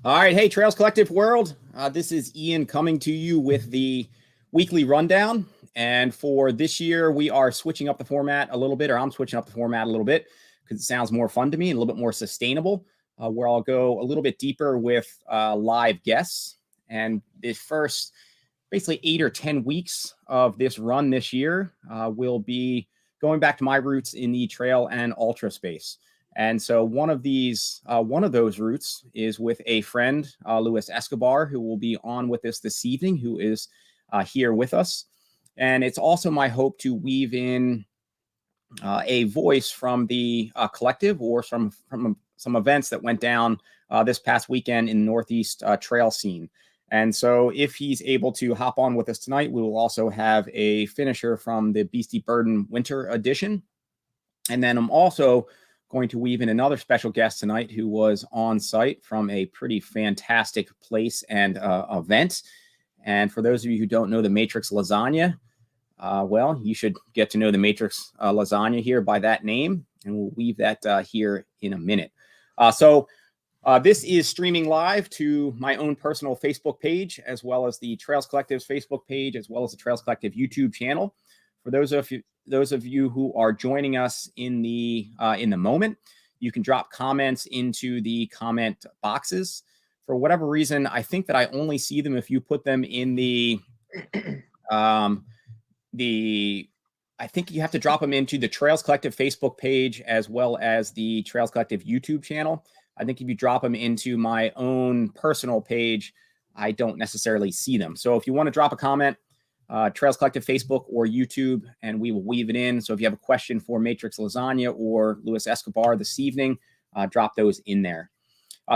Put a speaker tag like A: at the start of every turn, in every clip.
A: All right. Hey, Trails Collective world. This is Ian coming to you with the weekly rundown. And for this year, we are switching up the format a little bit, or I'm switching up the format a little bit because it sounds more fun to me and a little bit more sustainable, where I'll go a little bit deeper with live guests. And the first basically 8 or 10 weeks of this run this year will be going back to my roots in the trail and ultra space. And so one of those routes is with a friend, Luis Escobar, who will be on with us this evening, who is here with us. And it's also my hope to weave in a voice from the collective or from some events that went down this past weekend in the Northeast trail scene. And so if he's able to hop on with us tonight, we will also have a finisher from the Beastie Burden Winter Edition. And then I'm also going to weave in another special guest tonight who was on site from a pretty fantastic place and event. And for those of you who don't know the Matrix Lasagna, well, you should get to know the Matrix Lasagna here by that name, and we'll weave that here in a minute. So this is streaming live to my own personal Facebook page, as well as the Trails Collective's Facebook page, as well as the Trails Collective YouTube channel. For those of you who are joining us in the moment, you can drop comments into the comment boxes. For whatever reason, I think that I only see them if you put them in I think you have to drop them into the Trails Collective Facebook page as well as the Trails Collective YouTube channel. I think if you drop them into my own personal page, I don't necessarily see them. So if you want to drop a comment, Trails Collective Facebook or YouTube, and we will weave it in. So if you have a question for Matrix Lasagna or Luis Escobar this evening, drop those in there.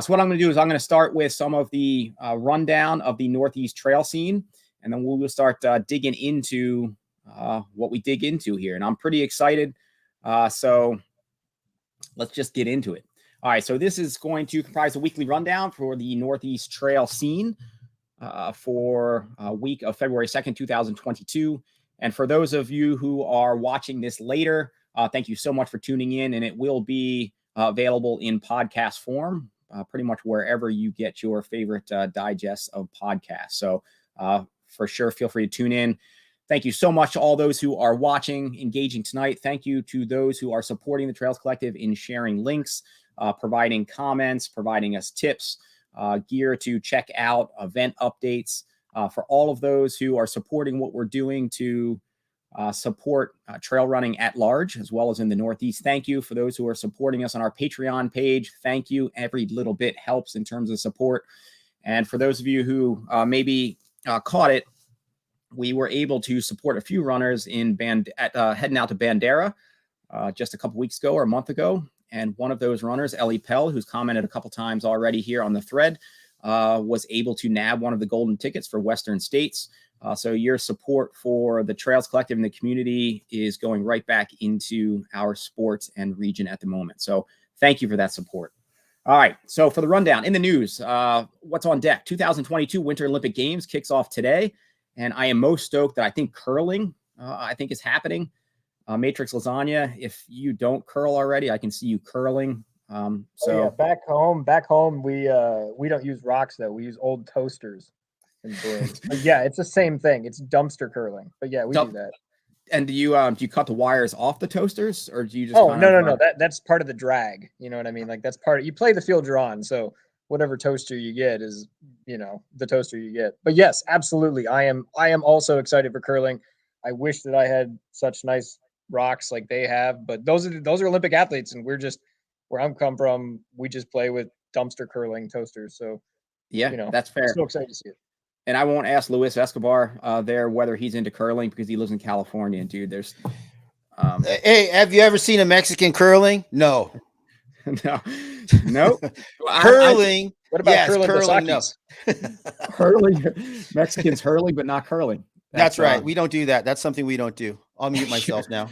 A: So what I'm going to do is I'm going to start with some of the rundown of the Northeast trail scene, and then we will start digging into what we dig into here. And I'm pretty excited. So let's just get into it. All right, so this is going to comprise a weekly rundown for the Northeast trail scene for a week of February 2nd, 2022. And for those of you who are watching this later, thank you so much for tuning in. And it will be available in podcast form, pretty much wherever you get your favorite digests of podcasts. So for sure, feel free to tune in. Thank you so much to all those who are watching, engaging tonight. Thank you to those who are supporting the Trails Collective in sharing links, providing comments, providing us tips, gear to check out, event updates. For all of those who are supporting what we're doing to support trail running at large, as well as in the Northeast. Thank you. For those who are supporting us on our Patreon page, thank you. Every little bit helps in terms of support. And for those of you who maybe caught it, we were able to support a few runners in heading out to Bandera just a couple weeks ago or a month ago. And one of those runners, Ellie Pell, who's commented a couple times already here on the thread, was able to nab one of the golden tickets for Western States. So your support for the Trails Collective and the community is going right back into our sports and region at the moment. So thank you for that support. All right. So for the rundown in the news, what's on deck? 2022 Winter Olympic Games kicks off today. And I am most stoked that I think curling, is happening. Matrix Lasagna, if you don't curl already, I can see you curling.
B: Back home, we don't use rocks though. We use old toasters and brooms. But yeah, it's the same thing. It's dumpster curling. But yeah, we do that.
A: And do you cut the wires off the toasters, or do you just?
B: No. That's part of the drag. You know what I mean? Like that's you play the field you're on. So whatever toaster you get is, the toaster you get. But yes, absolutely. I am also excited for curling. I wish that I had such nice rocks like they have, but those are Olympic athletes, and we're just where I'm come from. We just play with dumpster curling toasters. So
A: yeah, that's fair.
B: I'm so excited to see it.
A: And I won't ask Luis Escobar there whether he's into curling because he lives in California. And dude, there's.
C: Hey, have you ever seen a Mexican curling? No.
A: No.
C: Curling.
B: What about curling?
C: No.
A: Hurling. Mexicans hurling, but not curling.
C: That's right. We don't do that. That's something we don't do. I'll mute myself now.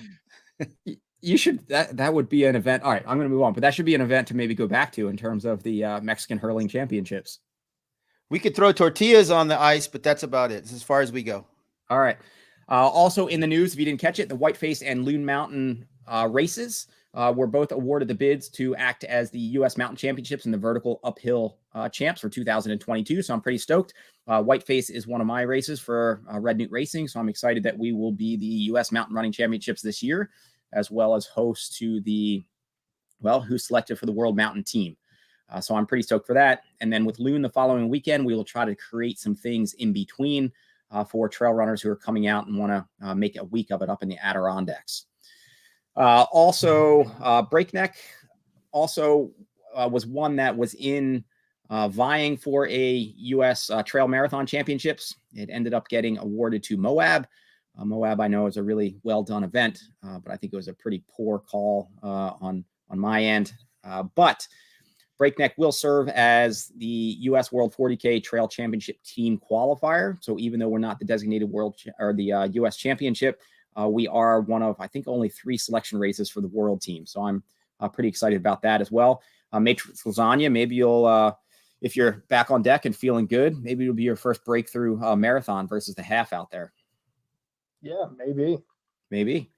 A: You should. That would be an event. All right, I'm going to move on, but that should be an event to maybe go back to in terms of the Mexican hurling championships.
C: We could throw tortillas on the ice, but that's about it. It's as far as we go.
A: All right. Also in the news, if you didn't catch it, the Whiteface and Loon Mountain races were both awarded the bids to act as the U.S. Mountain Championships and the vertical uphill champs for 2022. So I'm pretty stoked. Whiteface is one of my races for Red Newt Racing. So I'm excited that we will be the U.S. Mountain Running Championships this year, as well as host to the, who's selected for the World Mountain Team. So I'm pretty stoked for that. And then with Loon the following weekend, we will try to create some things in between for trail runners who are coming out and want to make a week of it up in the Adirondacks. Breakneck also was one that was in vying for a U.S. Trail Marathon Championships. It ended up getting awarded to Moab. Moab, I know, is a really well-done event, but I think it was a pretty poor call on my end. But Breakneck will serve as the U.S. World 40K Trail Championship Team qualifier. So even though we're not the designated the U.S. Championship, we are one of, I think, only 3 selection races for the world team. So I'm pretty excited about that as well. Matrix Lasagna, maybe you'll, if you're back on deck and feeling good, maybe it'll be your first breakthrough marathon versus the half out there.
B: Yeah, maybe.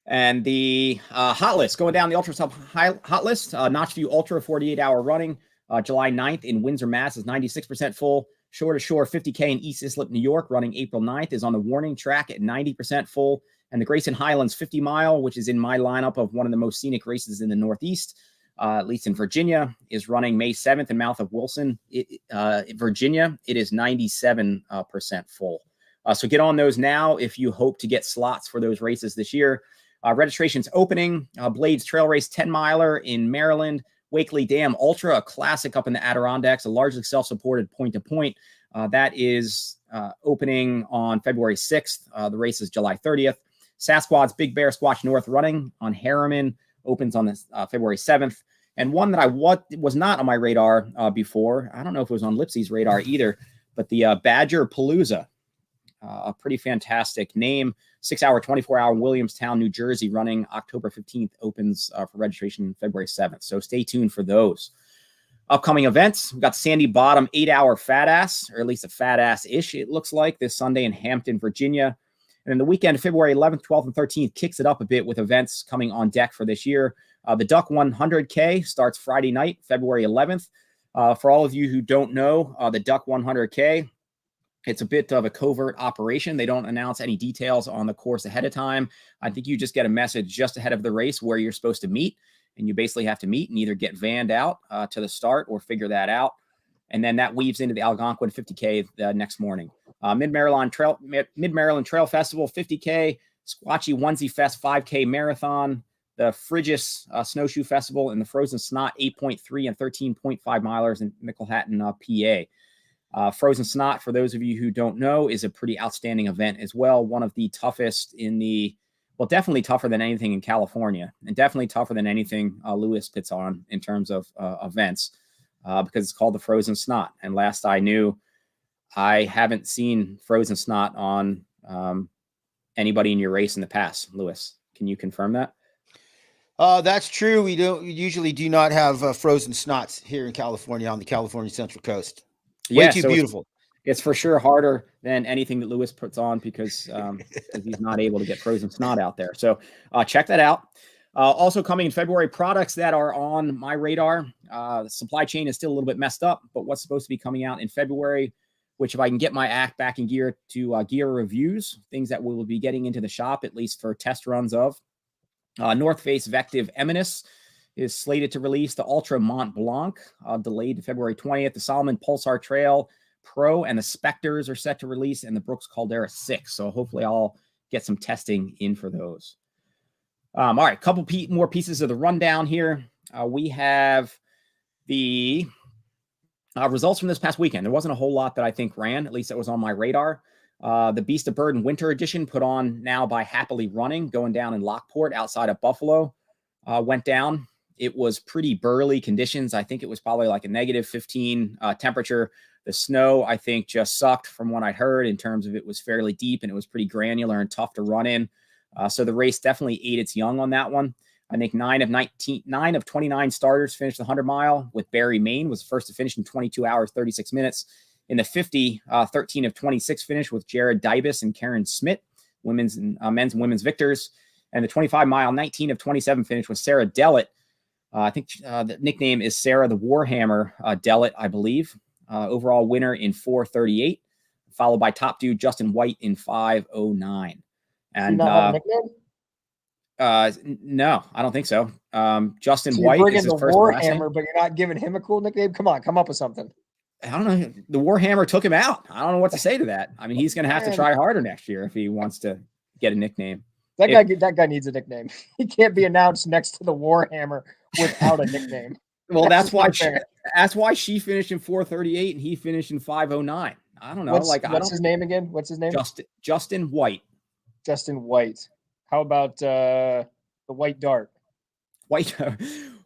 A: And the hot list, going down the Ultra Sub hot list, Notchview Ultra 48-hour running, July 9th in Windsor, Mass. is 96% full. Shore to Shore 50K in East Islip, New York, running April 9th, is on the warning track at 90% full. And the Grayson Highlands 50 mile, which is in my lineup of one of the most scenic races in the Northeast, at least in Virginia, is running May 7th in Mouth of Wilson, Virginia. It is 97% full. So get on those now if you hope to get slots for those races this year. Registration's opening. Blades Trail Race 10 miler in Maryland. Wakely Dam Ultra, a classic up in the Adirondacks, a largely self-supported point-to-point. That is opening on February 6th. The race is July 30th. Sasquatch's Big Bear Squatch North running on Harriman opens on this February 7th. And one that I was not on my radar before, I don't know if it was on Lipsy's radar either, but the Badger Palooza, a pretty fantastic name. 6-hour, 24-hour Williamstown, New Jersey, running October 15th, opens for registration February 7th. So stay tuned for those. Upcoming events, we've got Sandy Bottom 8-hour Fat Ass, or at least a Fat Ass-ish, it looks like, this Sunday in Hampton, Virginia. And then the weekend, February 11th, 12th, and 13th, kicks it up a bit with events coming on deck for this year. The Duck 100K starts Friday night, February 11th. For all of you who don't know, the Duck 100K, it's a bit of a covert operation. They don't announce any details on the course ahead of time. I think you just get a message just ahead of the race where you're supposed to meet, and you basically have to meet and either get vanned out to the start or figure that out. And then that weaves into the Algonquin 50K the next morning. Mid-Maryland Trail Festival 50K, Squatchy Onesie Fest 5K Marathon, the Frigis Snowshoe Festival, and the Frozen Snot 8.3 and 13.5 milers in Michelhatton, PA. Frozen Snot, for those of you who don't know, is a pretty outstanding event as well. One of the toughest definitely tougher than anything in California, and definitely tougher than anything Lewis puts on in terms of events, because it's called the Frozen Snot. And last I knew, I haven't seen Frozen Snot on anybody in your race in the past. Lewis, can you confirm that?
C: That's true. We usually do not have frozen snots here in California on the California Central Coast. Way too beautiful.
A: It's for sure harder than anything that Lewis puts on because he's not able to get Frozen Snot out there. So check that out. Also coming in February, products that are on my radar. The supply chain is still a little bit messed up, but what's supposed to be coming out in February, which if I can get my act back in gear to gear reviews, things that we will be getting into the shop, at least for test runs of. North Face Vective Eminus is slated to release. The Ultra Mont Blanc, delayed to February 20th. The Solomon Pulsar Trail Pro and the Spectres are set to release, and the Brooks Caldera 6. So hopefully I'll get some testing in for those. All right, a couple more pieces of the rundown here. We have the results from this past weekend. There wasn't a whole lot that I think ran, at least that was on my radar. The Beast of Burden Winter Edition, put on now by Happily Running, going down in Lockport outside of Buffalo, went down. It was pretty burly conditions. I think it was probably like a -15 temperature. The snow, I think, just sucked from what I heard in terms of it was fairly deep and it was pretty granular and tough to run in. So the race definitely ate its young on that one. I think 9 of 29 starters finished the 100 mile, with Barry Main was first to finish in 22 hours, 36 minutes. In the 50, 13 of 26 finished with Jared Dybus and Karen Smith, men's and women's victors. And the 25 mile, 19 of 27 finish was Sarah Dellett. I think the nickname is Sarah the Warhammer Dellett, I believe. Overall winner in 4:38, followed by top dude Justin White in 5:09. And
B: Do you not have a nickname?
A: no, I don't think so. Justin
B: So you're
A: White
B: bringing
A: is his
B: the
A: first and last name.
B: Warhammer, but you're not giving him a cool nickname. Come on, come up with something.
A: I don't know. The Warhammer took him out. I don't know what to say to that. I mean, he's going to have to try harder next year if he wants to get a nickname.
B: That guy needs a nickname. He can't be announced next to the Warhammer without a nickname.
A: Well, that's why she finished in 4:38 and he finished in 5:09. I don't know.
B: What's his name again? What's his name?
A: Justin White.
B: Justin White. How about the White Dart?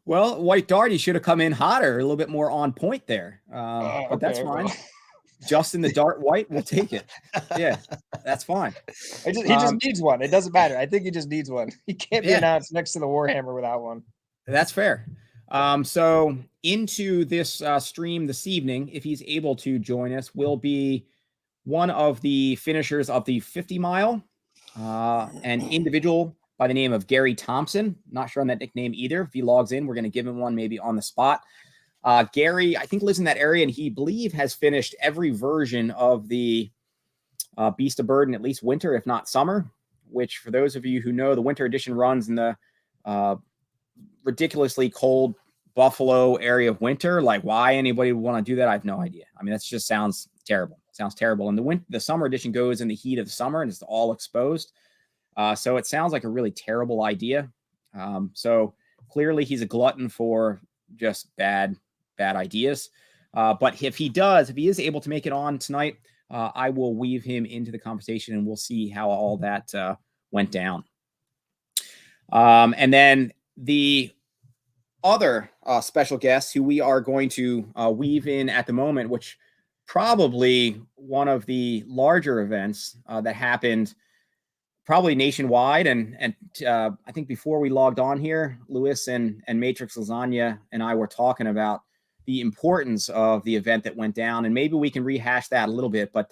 A: Well, White Dart, he should have come in hotter, a little bit more on point there. But that's fine. Well. Justin the Dart White, we'll take it. Yeah, that's fine.
B: He just needs one. It doesn't matter. I think he just needs one. He can't be announced next to the Warhammer without one.
A: That's fair. So into this stream this evening, if he's able to join us, will be one of the finishers of the 50 mile, an individual by the name of Gary Thompson. Not sure on that nickname either. If he logs in, we're going to give him one maybe on the spot. Gary, I think, lives in that area, and he has finished every version of the Beast of Burden, at least winter, if not summer, which for those of you who know, the winter edition runs in the ridiculously cold Buffalo area of winter. Like, why anybody would want to do that, I have no idea. I mean, that just sounds terrible. Sounds terrible. And the summer edition goes in the heat of the summer and it's all exposed. So it sounds like a really terrible idea. So clearly he's a glutton for just bad ideas. But if he is able to make it on tonight, I will weave him into the conversation and we'll see how all that went down. And then the other special guest who we are going to weave in at the moment, which probably one of the larger events that happened probably nationwide. And I think before we logged on here, Luis and Matrix Lasagna and I were talking about the importance of the event that went down. And maybe we can rehash that a little bit. But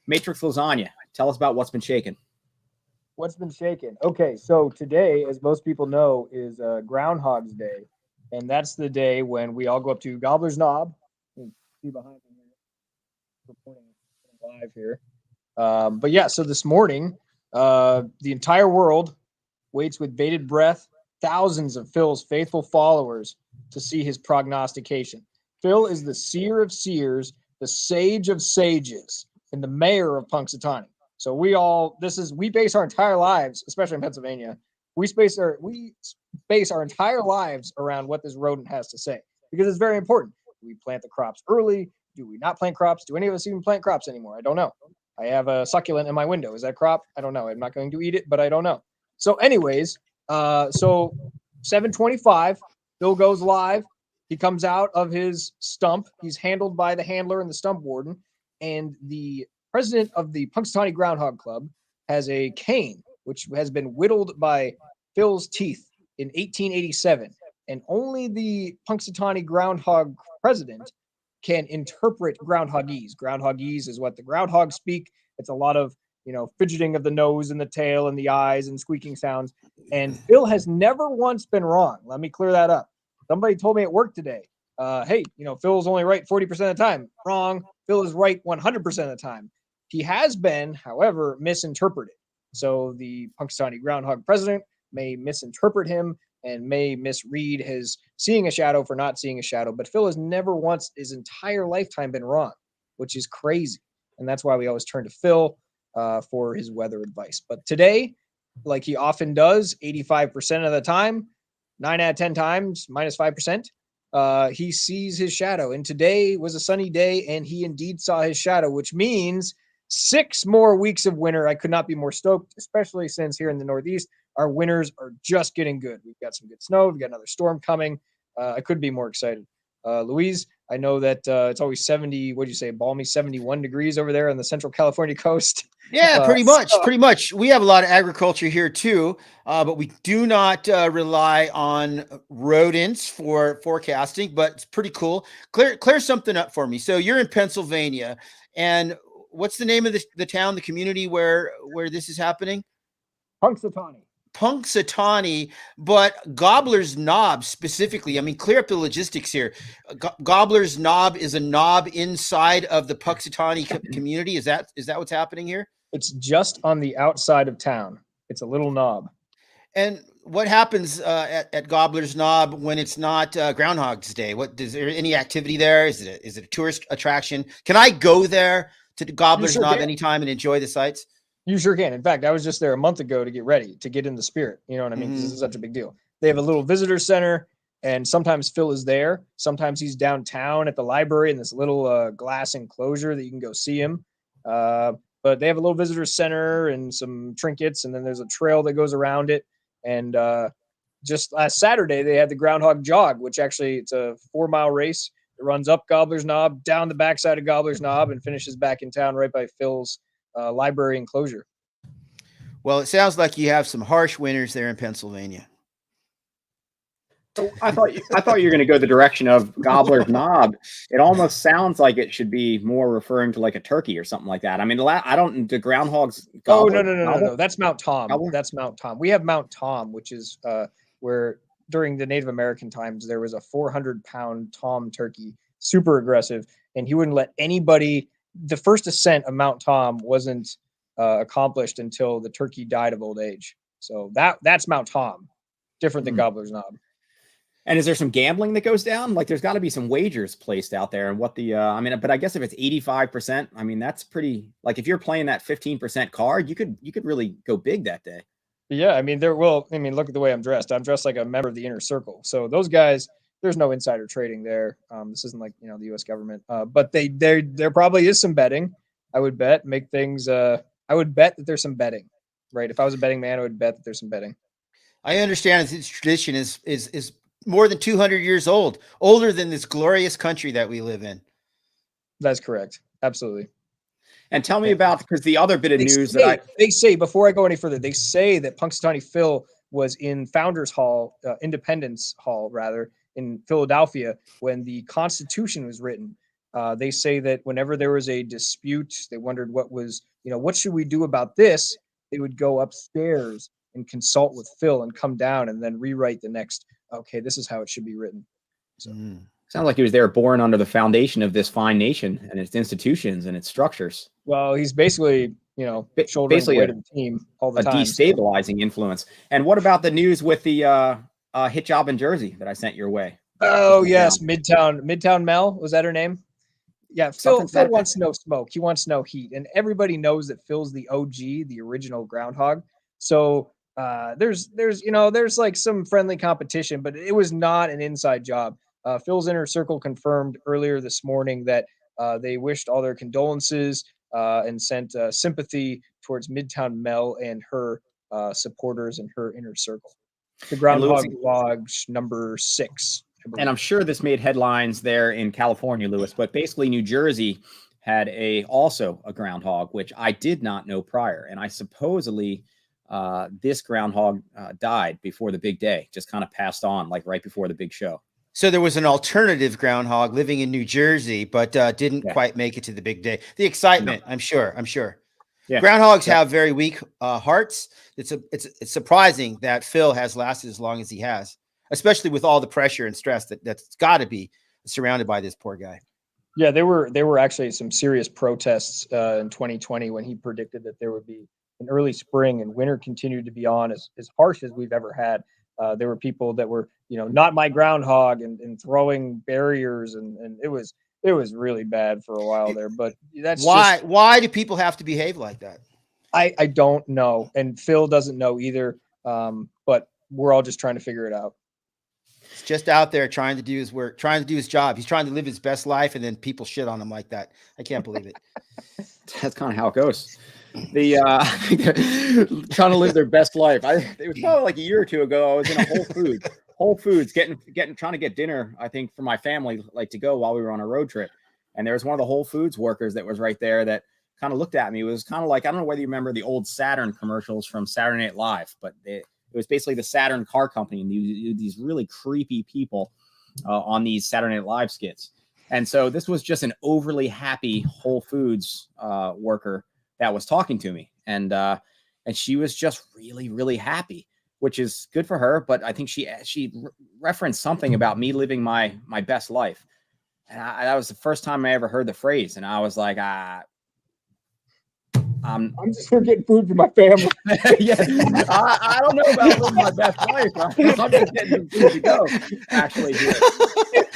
A: Matrix Lasagna, tell us about what's been shaken.
B: What's been shaken? Okay, so today, as most people know, is Groundhog's Day. And that's the day when we all go up to Gobbler's Knob. You can see behind me here. Reporting live here. But yeah, so this morning, the entire world waits with bated breath, thousands of Phil's faithful followers to see his prognostication. Phil is the seer of seers, the sage of sages, and the mayor of Punxsutawney. So we base our entire lives, especially in Pennsylvania, we base our entire lives around what this rodent has to say, because it's very important. Do we plant the crops early? Do we not plant crops? Do any of us even plant crops anymore? I don't know. I have a succulent in my window. Is that crop? I don't know. I'm not going to eat it, but I don't know. So anyways, so 7:25, Phil goes live. He comes out of his stump. He's handled by the handler and the stump warden. And the president of the Punxsutawney Groundhog Club has a cane, which has been whittled by Phil's teeth in 1887. And only the Punxsutawney Groundhog president can interpret groundhogese. Groundhogese is what the groundhogs speak. It's a lot of, fidgeting of the nose and the tail and the eyes and squeaking sounds. And Phil has never once been wrong. Let me clear that up. Somebody told me at work today, hey, Phil's only right 40% of the time. Wrong. Phil is right 100% of the time. He has been, however, misinterpreted. So the Punxsutawney Groundhog president may misinterpret him and may misread his seeing a shadow for not seeing a shadow. But Phil has never once his entire lifetime been wrong, which is crazy. And that's why we always turn to Phil for his weather advice. But today, like he often does, 85% of the time, 9 out of 10 times, minus 5%, he sees his shadow. And today was a sunny day, and he indeed saw his shadow, which means 6 more weeks of winter. I could not be more stoked, especially since here in the Northeast, our winters are just getting good. We've got some good snow. We've got another storm coming. I couldn't be more excited. Louise, I know that it's always 70, what'd you say, balmy 71 degrees over there on the Central California coast.
C: Yeah, pretty much. We have a lot of agriculture here too, but we do not rely on rodents for forecasting, but it's pretty cool. Clear something up for me. So you're in Pennsylvania, and what's the name of the town, the community where this is happening?
B: Punxsutawney.
C: Punxsutawney, but Gobbler's Knob specifically. I mean, clear up the logistics here. Gobbler's Knob is a knob inside of the Punxsutawney community. Is that what's happening here?
B: It's just on the outside of town. It's a little knob.
C: And what happens at Gobbler's Knob when it's not Groundhog's Day? Is there any activity there? Is it a tourist attraction? Can I go there to Gobbler's Knob anytime and enjoy the sights?
B: You sure can. In fact, I was just there a month ago to get ready, to get in the spirit. You know what I mean? This is such a big deal. They have a little visitor center, and sometimes Phil is there. Sometimes he's downtown at the library in this little glass enclosure that you can go see him. But they have a little visitor center and some trinkets, and then there's a trail that goes around it. And just last Saturday, they had the Groundhog Jog, which actually it's a 4-mile race. It runs up Gobbler's Knob, down the backside of Gobbler's Knob, and finishes back in town right by Phil's library enclosure.
C: Well, it sounds like you have some harsh winters there in Pennsylvania.
A: So I thought you were going to go the direction of Gobbler's Knob. It almost sounds like it should be more referring to like a turkey or something like that. I mean, the groundhogs.
B: Oh, no. That's Mount Tom. That's Mount Tom. We have Mount Tom, which is where during the Native American times there was a 400-pound Tom turkey, super aggressive, and he wouldn't let anybody. The first ascent of Mount Tom wasn't accomplished until the turkey died of old age. So that's Mount Tom, different than Gobbler's Knob.
A: And is there some gambling that goes down? Like there's got to be some wagers placed out there. And what but I guess if it's 85%, I mean, that's pretty, like if you're playing that 15% card, you could really go big that day.
B: Yeah. I mean, look at the way I'm dressed. I'm dressed like a member of the inner circle. So those guys, there's no insider trading there. This isn't like, the U.S. government, but there probably is some betting. I would bet I would bet that there's some betting, right? If I was a betting man, I would bet that there's some betting.
C: I understand this tradition is more than 200 years old, older than this glorious country that we live in.
B: That's correct. Absolutely.
C: And tell me about, because the other bit of news
B: they say, before I go any further, they say that Punxsutawney Phil was in Founders Hall, Independence Hall, rather, in Philadelphia when the Constitution was written. They say that whenever there was a dispute, they wondered what should we do about this? They would go upstairs and consult with Phil and come down and then rewrite the next. Okay, this is how it should be written. So
A: sounds like he was there born under the foundation of this fine nation and its institutions and its structures.
B: Well, he's basically, shouldering the weight of the team all the time.
A: A destabilizing influence. And what about the news with the hit job in Jersey that I sent your way?
B: Oh, yes. Midtown Mel. Was that her name? Yeah. Phil wants no smoke. He wants no heat. And everybody knows that Phil's the OG, the original Groundhog. So there's like some friendly competition, but it was not an inside job. Phil's inner circle confirmed earlier this morning that they wished all their condolences and sent sympathy towards Midtown Mel and her supporters and her inner circle. The Groundhog Log number 6.
A: And I'm sure this made headlines there in California, Lewis, but basically New Jersey had also a groundhog, which I did not know prior. And I supposedly this groundhog died before the big day, just kind of passed on like right before the big show.
C: So there was an alternative groundhog living in New Jersey, but didn't quite make it to the big day. The excitement, no. I'm sure. Yeah. Groundhogs have very weak hearts. It's surprising that Phil has lasted as long as he has, especially with all the pressure and stress that's got to be surrounded by this poor guy.
B: Yeah, there were actually some serious protests in 2020 when he predicted that there would be an early spring and winter continued to be on as harsh as we've ever had. There were people that were, not my groundhog and throwing barriers and it was really bad for a while there. But that's
C: why do people have to behave like that?
B: I don't know. And Phil doesn't know either. But we're all just trying to figure it out.
C: He's just out there trying to do his work, trying to do his job. He's trying to live his best life, and then people shit on him like that. I can't believe it.
A: That's kind of how it goes. Trying to live their best life. It was probably like a year or two ago. I was in a Whole Foods trying to get dinner, I think, for my family, like to go while we were on a road trip. And there was one of the Whole Foods workers that was right there that kind of looked at me. It was kind of like, I don't know whether you remember the old Saturn commercials from Saturday Night Live, but it was basically the Saturn car company and these really creepy people on these Saturday Night Live skits. And so this was just an overly happy Whole Foods worker that was talking to me. And she was just really, really happy. which is good for her. But I think she referenced something about me living my best life. And that was the first time I ever heard the phrase. And I was like,
B: I'm just here getting food for my family.
A: yeah, I don't know about living my best life. I'm just getting some food to go, actually. Here.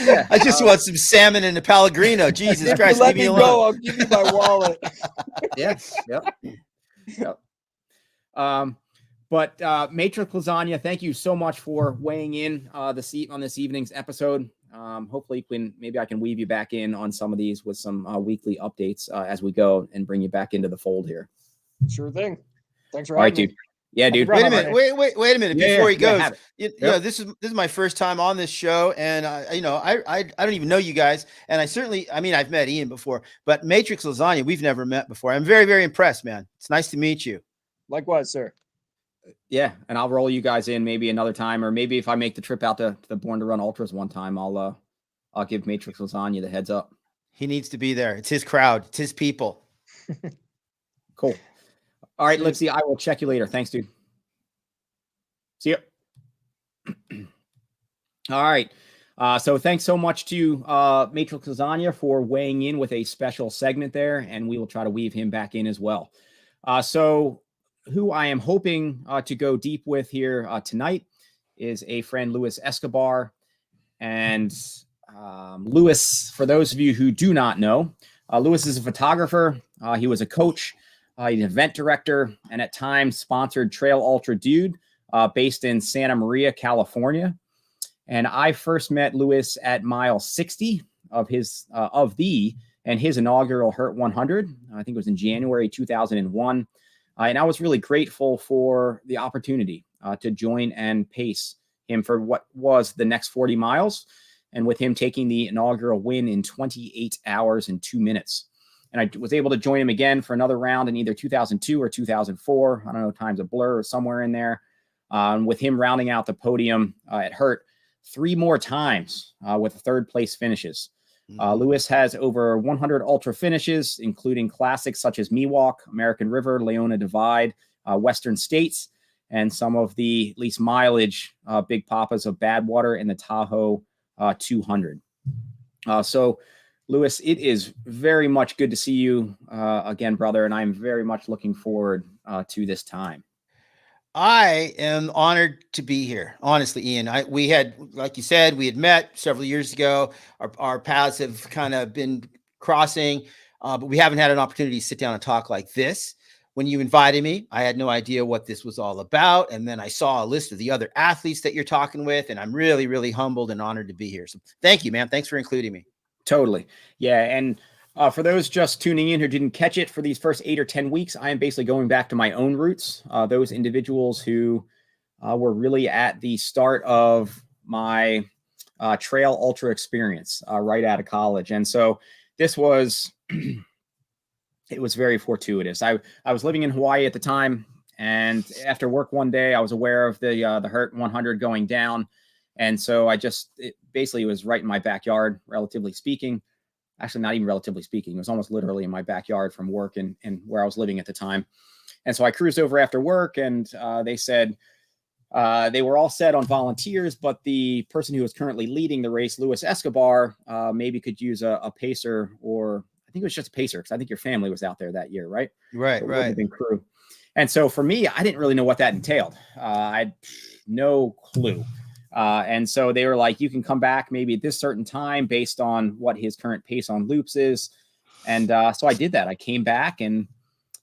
A: Yeah,
C: I just want some salmon and a Pellegrino. Jesus Christ,
B: let
C: leave me
B: me
C: alone.
B: go. I'll give you my wallet.
A: Yes. Yep. But Matrix Lasagna, thank you so much for weighing in on this evening's episode. Hopefully maybe I can weave you back in on some of these with some weekly updates as we go and bring you back into the fold here.
B: Sure thing. Thanks for
A: All right,
B: having me.
A: dude. Yeah, dude.
C: Wait a minute. Wait a minute. Before he goes, this is my first time on this show, and I don't even know you guys, and I've met Ian before, but Matrix Lasagna, we've never met before. I'm very, very impressed, man. It's nice to meet you.
B: Likewise, sir.
A: Yeah, and I'll roll you guys in maybe another time, or maybe if I make the trip out to the Born to Run Ultras one time, I'll give Matrix Lasagna the heads up.
C: He needs to be there. It's his crowd. It's his people.
A: Cool. All right, Lipsy, I will check you later. Thanks, dude. See you. All right. So thanks so much to Matrix Lasagna for weighing in with a special segment there, and we will try to weave him back in as well. So who I am hoping to go deep with here tonight is a friend, Luis Escobar. And Luis, for those of you who do not know, Luis is a photographer. He was a coach, he's an event director, and at times sponsored Trail Ultra Dude based in Santa Maria, California. And I first met Luis at mile 60 of his inaugural Hurt 100. I think it was in January 2001. And I was really grateful for the opportunity to join and pace him for what was the next 40 miles. And with him taking the inaugural win in 28 hours and 2 minutes. And I was able to join him again for another round in either 2002 or 2004. I don't know, time's a blur or somewhere in there. With him rounding out the podium at Hurt 3 more times with third place finishes. Luis has over 100 ultra finishes, including classics such as Miwok, American River, Leona Divide, Western States, and some of the least mileage big papas of Badwater and the Tahoe 200. So, Luis, it is very much good to see you again, brother, and I'm very much looking forward to this time.
C: I am honored to be here. Honestly, Ian, we had, like you said, we had met several years ago. Our paths have kind of been crossing, but we haven't had an opportunity to sit down and talk like this. When you invited me, I had no idea what this was all about. And then I saw a list of the other athletes that you're talking with, and I'm really, really humbled and honored to be here. So thank you, man. Thanks for including me.
A: Totally. Yeah. And for those just tuning in who didn't catch it, for these first 8 or 10 weeks, I am basically going back to my own roots. Those individuals who were really at the start of my trail ultra experience right out of college. And so this was, it was very fortuitous. I was living in Hawaii at the time. And after work one day, I was aware of the Hurt 100 going down. And so it basically was right in my backyard, relatively speaking. Actually, not even relatively speaking. It was almost literally in my backyard from work and where I was living at the time. And so I cruised over after work, and they said they were all set on volunteers, but the person who was currently leading the race, Luis Escobar, maybe could use a pacer, or I think it was just a pacer, because I think your family was out there that year, right?
C: Right,
A: so
C: right.
A: Been crew. And so for me, I didn't really know what that entailed. I had no clue. And so they were like, you can come back maybe at this certain time based on what his current pace on loops is. And so I did that. I came back and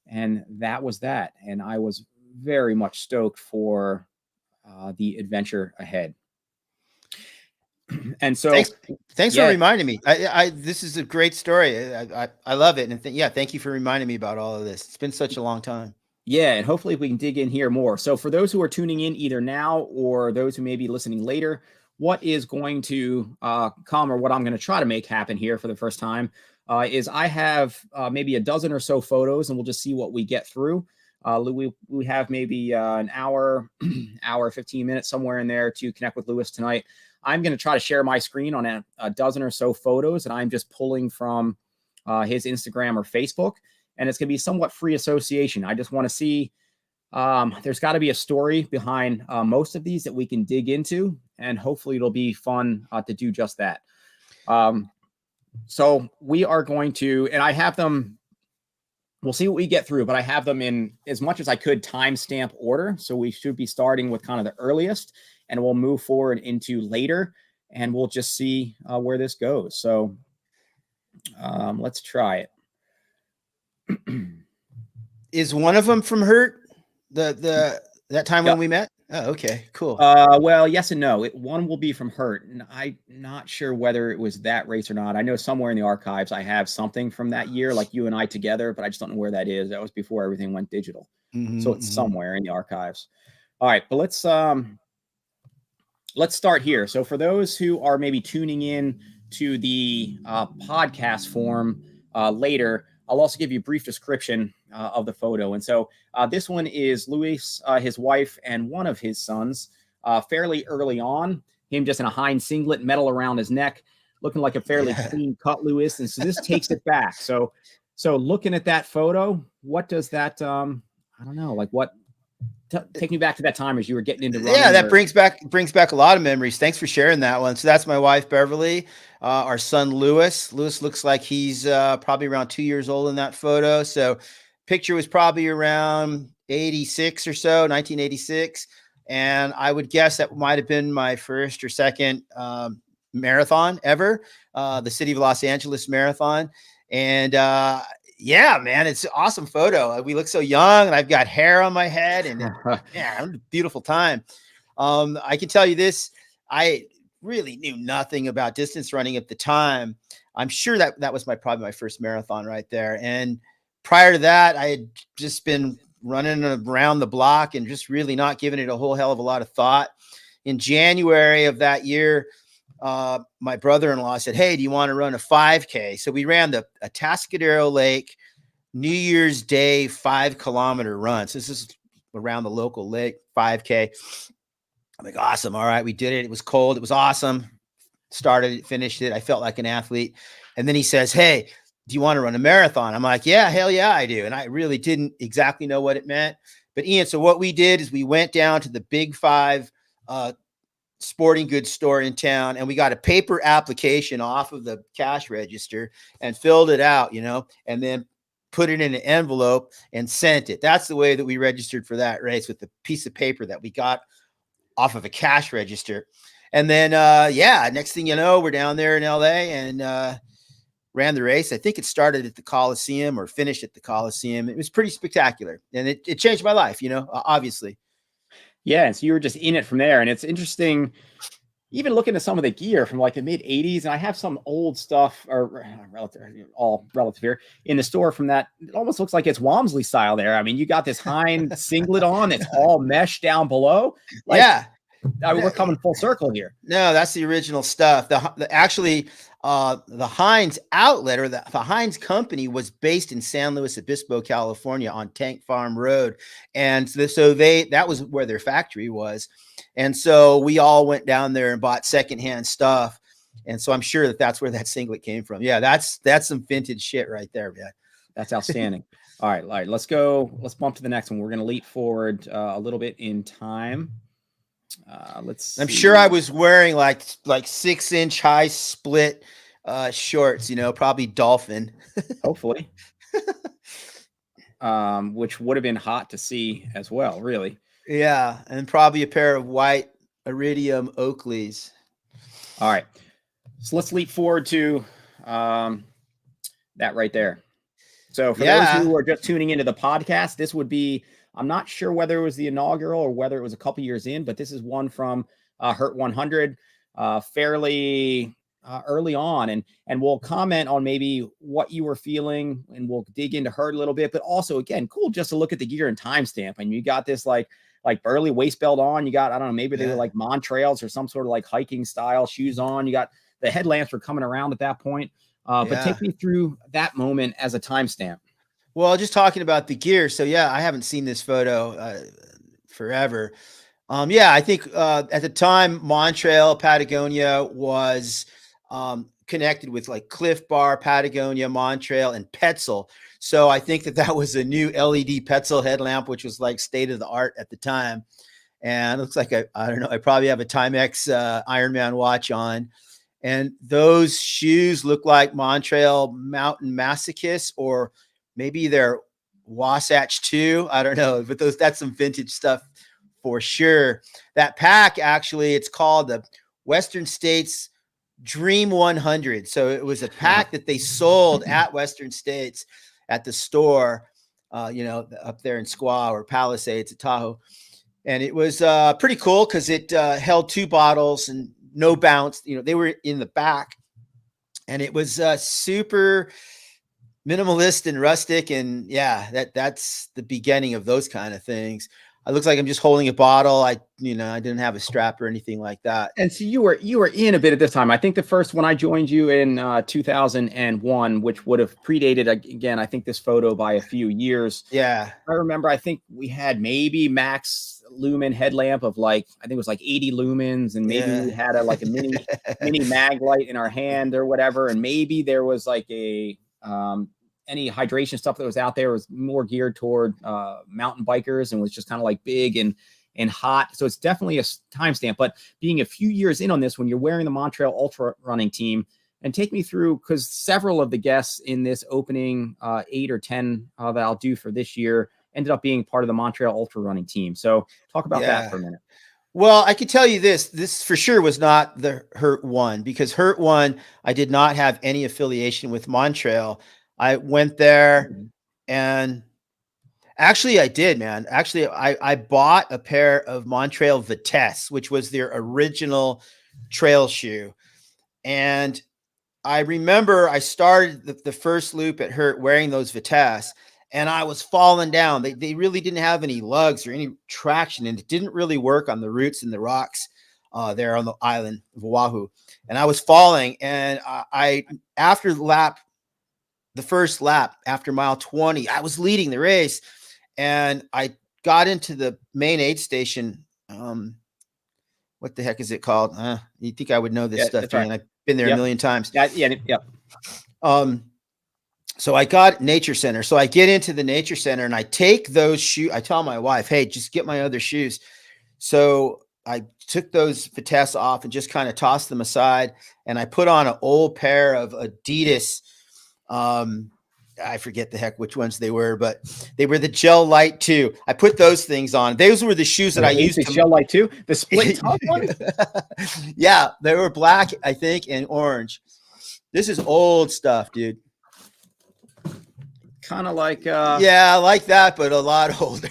A: that was that. And I was very much stoked for the adventure ahead. And so
C: thanks for reminding me. This is a great story. I love it. And thank you for reminding me about all of this. It's been such a long time.
A: Yeah, and hopefully we can dig in here more. So for those who are tuning in either now or those who may be listening later, what is going to come, or what I'm going to try to make happen here for the first time, is I have maybe a dozen or so photos, and we'll just see what we get through. We have maybe an hour, 15 minutes, somewhere in there to connect with Luis tonight. I'm going to try to share my screen on a dozen or so photos, and I'm just pulling from his Instagram or Facebook. And it's going to be somewhat free association. I just want to see There's got to be a story behind most of these that we can dig into, and hopefully it'll be fun to do just that. So we are going to, and I have them, we'll see what we get through, but I have them in as much as I could timestamp order. So we should be starting with kind of the earliest, and we'll move forward into later, and we'll just see where this goes. So let's try it.
C: Is one of them from Hurt? That time when we met? Oh, okay, cool.
A: Well, yes and no. One will be from Hurt, and I'm not sure whether it was that race or not. I know somewhere in the archives I have something from that year, like you and I together, but I just don't know where that is. That was before everything went digital, so it's somewhere in the archives. All right, but let's start here. So for those who are maybe tuning in to the podcast form later, I'll also give you a brief description of the photo. And so this one is Luis, his wife, and one of his sons fairly early on. Him just in a Heinz singlet, medal around his neck, looking like a fairly clean cut Luis. And so this takes it back. So looking at that photo, what does that, I don't know, like what, take me back to that time as you were getting into running.
C: Yeah, that brings back a lot of memories. Thanks for sharing that one. So that's my wife, Beverly. Our son, Lewis. Lewis looks like he's probably around 2 years old in that photo. So picture was probably around 86 or so, 1986. And I would guess that might have been my first or second marathon ever, the City of Los Angeles Marathon. And yeah, man, it's an awesome photo. We look so young, and I've got hair on my head, and yeah, beautiful time. I can tell you this, I really knew nothing about distance running at the time. I'm sure that was probably my first marathon right there. And prior to that, I had just been running around the block and just really not giving it a whole hell of a lot of thought. In January of that year, my brother-in-law said, "Hey, do you want to run a 5K?" So we ran the Atascadero Lake New Year's Day 5-kilometer run. So this is around the local lake, 5K. I'm like, awesome. All right, we did it. It was cold. It was awesome. Started it, finished it. I felt like an athlete. And then he says, "Hey, do you want to run a marathon?" I'm like, "Yeah, hell yeah, I do." And I really didn't exactly know what it meant. But Ian, so what we did is we went down to the Big Five sporting goods store in town, and we got a paper application off of the cash register and filled it out, and then put it in an envelope and sent it. That's the way that we registered for that race, with the piece of paper that we got off of a cash register. And then, next thing you know, we're down there in LA and ran the race. I think it started at the Coliseum or finished at the Coliseum. It was pretty spectacular, and it changed my life, obviously.
A: Yeah, and so you were just in it from there. And it's interesting, even looking at some of the gear from like the mid 80s, and I have some old stuff, or all relative here, in the store from that. It almost looks like it's Walmsley style there. I mean, you got this Heinz singlet on, it's all mesh down below.
C: Yeah.
A: I mean, we're coming full circle here.
C: No, that's the original stuff. The Heinz outlet, or the Heinz company, was based in San Luis Obispo, California, on Tank Farm Road, and so that was where their factory was, and so we all went down there and bought secondhand stuff, and so I'm sure that's where that singlet came from. Yeah, that's some vintage shit right there, man.
A: That's outstanding. All right, let's go. Let's bump to the next one. We're going to leap forward a little bit in time. Let's see.
C: I'm sure I was wearing like 6-inch high split shorts, probably Dolphin.
A: Hopefully. Which would have been hot to see as well, really.
C: Yeah, and probably a pair of white Iridium Oakleys.
A: All right. So let's leap forward to that right there. So for those who are just tuning into the podcast, this would be, I'm not sure whether it was the inaugural or whether it was a couple years in, but this is one from Hurt 100, fairly early on. And we'll comment on maybe what you were feeling, and we'll dig into Hurt a little bit. But also, again, cool just to look at the gear and timestamp. And you got this like burly waist belt on. You got, I don't know, maybe they were like Montrails or some sort of like hiking style shoes on. You got the headlamps were coming around at that point. But take me through that moment as a timestamp.
C: Well, just talking about the gear. So I haven't seen this photo forever. I think at the time, Montrail Patagonia was kind connected with like Cliff Bar, Patagonia, Montrail, and Petzl. So I think that was a new LED Petzl headlamp, which was like state of the art at the time. And it looks like I don't know, I probably have a Timex Ironman watch on. And those shoes look like Montrail Mountain Masochist, or maybe they're Wasatch 2. I don't know, but that's some vintage stuff for sure. That pack, actually, it's called the Western States Dream 100. So it was a pack that they sold at Western States at the store, up there in Squaw or Palisades at Tahoe. And it was pretty cool because it held 2 bottles and no bounce. They were in the back, and it was super minimalist and rustic. And yeah, that's the beginning of those kind of things. It looks like I'm just holding a bottle. I didn't have a strap or anything like that.
A: And so you were in a bit at this time. I think the first one I joined you in 2001, which would have predated, again, I think this photo by a few years.
C: Yeah.
A: I remember, I think we had maybe max lumen headlamp of I think it was like 80 lumens. And maybe we had a mini mag light in our hand or whatever. And maybe there was like any hydration stuff that was out there was more geared toward mountain bikers and was just kind of like big and hot. So it's definitely a timestamp. But being a few years in on this, when you're wearing the Montrail Ultra running team, and take me through, because several of the guests in this opening 8 or 10 that I'll do for this year ended up being part of the Montrail Ultra running team. So talk about that for a minute.
C: Well, I could tell you this for sure was not the Hurt One, because Hurt One, I did not have any affiliation with Montrail. I went there, and actually I did, man. Actually, I bought a pair of Montrail Vitesse, which was their original trail shoe. And I remember I started the first loop at Hurt wearing those Vitesse, and I was falling down. They really didn't have any lugs or any traction, and it didn't really work on the roots and the rocks there on the island of Oahu. And I was falling, and I after the first lap, after mile 20, I was leading the race, and I got into the main aid station. What the heck is it called? You think I would know this stuff, man? Right. I've been there a million times.
A: Yep.
C: So I got Nature Center. So I get into the Nature Center, and I take those shoes. I tell my wife, hey, just get my other shoes. So I took those Vitesse off and just kind of tossed them aside. And I put on an old pair of Adidas. I forget the heck which ones they were, but they were the Gel Light 2. I put those things on. Those were the shoes that I used.
A: The Gel Light 2, the split top ones.
C: Yeah, they were black, I think, and orange. This is old stuff, dude.
A: Kind of like
C: yeah, like that, but a lot older.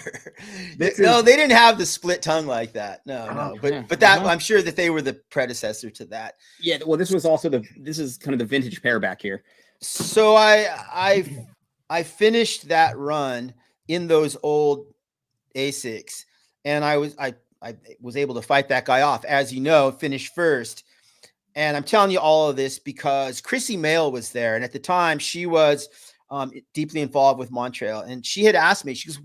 C: No, they didn't have the split tongue like that. No. But that I'm sure that they were the predecessor to that.
A: Yeah, well, this was also this is kind of the vintage pair back here.
C: So I finished that run in those old Asics, and I was able to fight that guy off, as you know, finish first. And I'm telling you all of this because Chrissy Mail was there, and at the time she was deeply involved with Montrail, and she had asked me, she goes,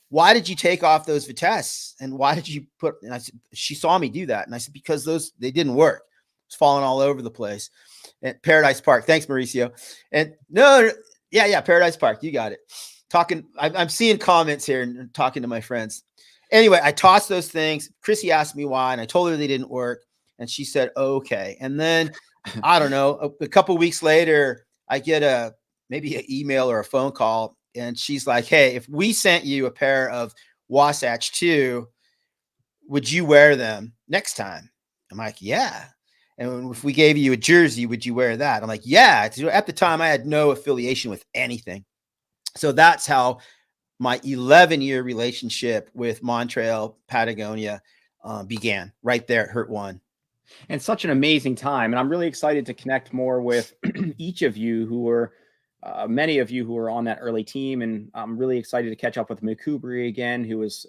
C: "Why did you take off those Vitesse, and why did you put?" And I said, she saw me do that, and I said, because they didn't work. It's falling all over the place. At Paradise Park. Thanks, Mauricio. And yeah, Paradise Park. You got it. I'm seeing comments here and talking to my friends. Anyway, I tossed those things. Chrissy asked me why, and I told her they didn't work. And she said, okay. And then, I don't know, a couple of weeks later, I get maybe an email or a phone call, and she's like, hey, if we sent you a pair of Wasatch 2, would you wear them next time? I'm like, yeah. And if we gave you a jersey, would you wear that? I'm like, yeah. At the time, I had no affiliation with anything. So that's how my 11-year relationship with Montrail Patagonia began, right there at Hurt One.
A: And such an amazing time. And I'm really excited to connect more with each of you who were, many of you who were on that early team. And I'm really excited to catch up with Mikubri again, who was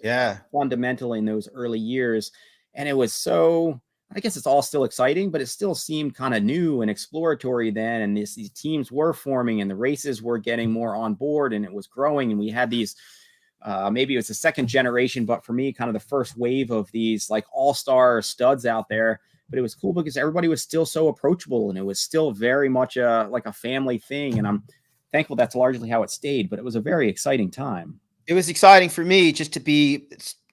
A: fundamental in those early years. And it was so... I guess it's all still exciting, but it still seemed kind of new and exploratory then. And these teams were forming, and the races were getting more on board, and it was growing. And we had these, maybe it was the second generation, but for me, kind of the first wave of these like all-star studs out there. but it was cool because everybody was still so approachable, and it was still very much like a family thing. And I'm thankful that's largely how it stayed, but it was a very exciting time.
C: It was exciting for me just to be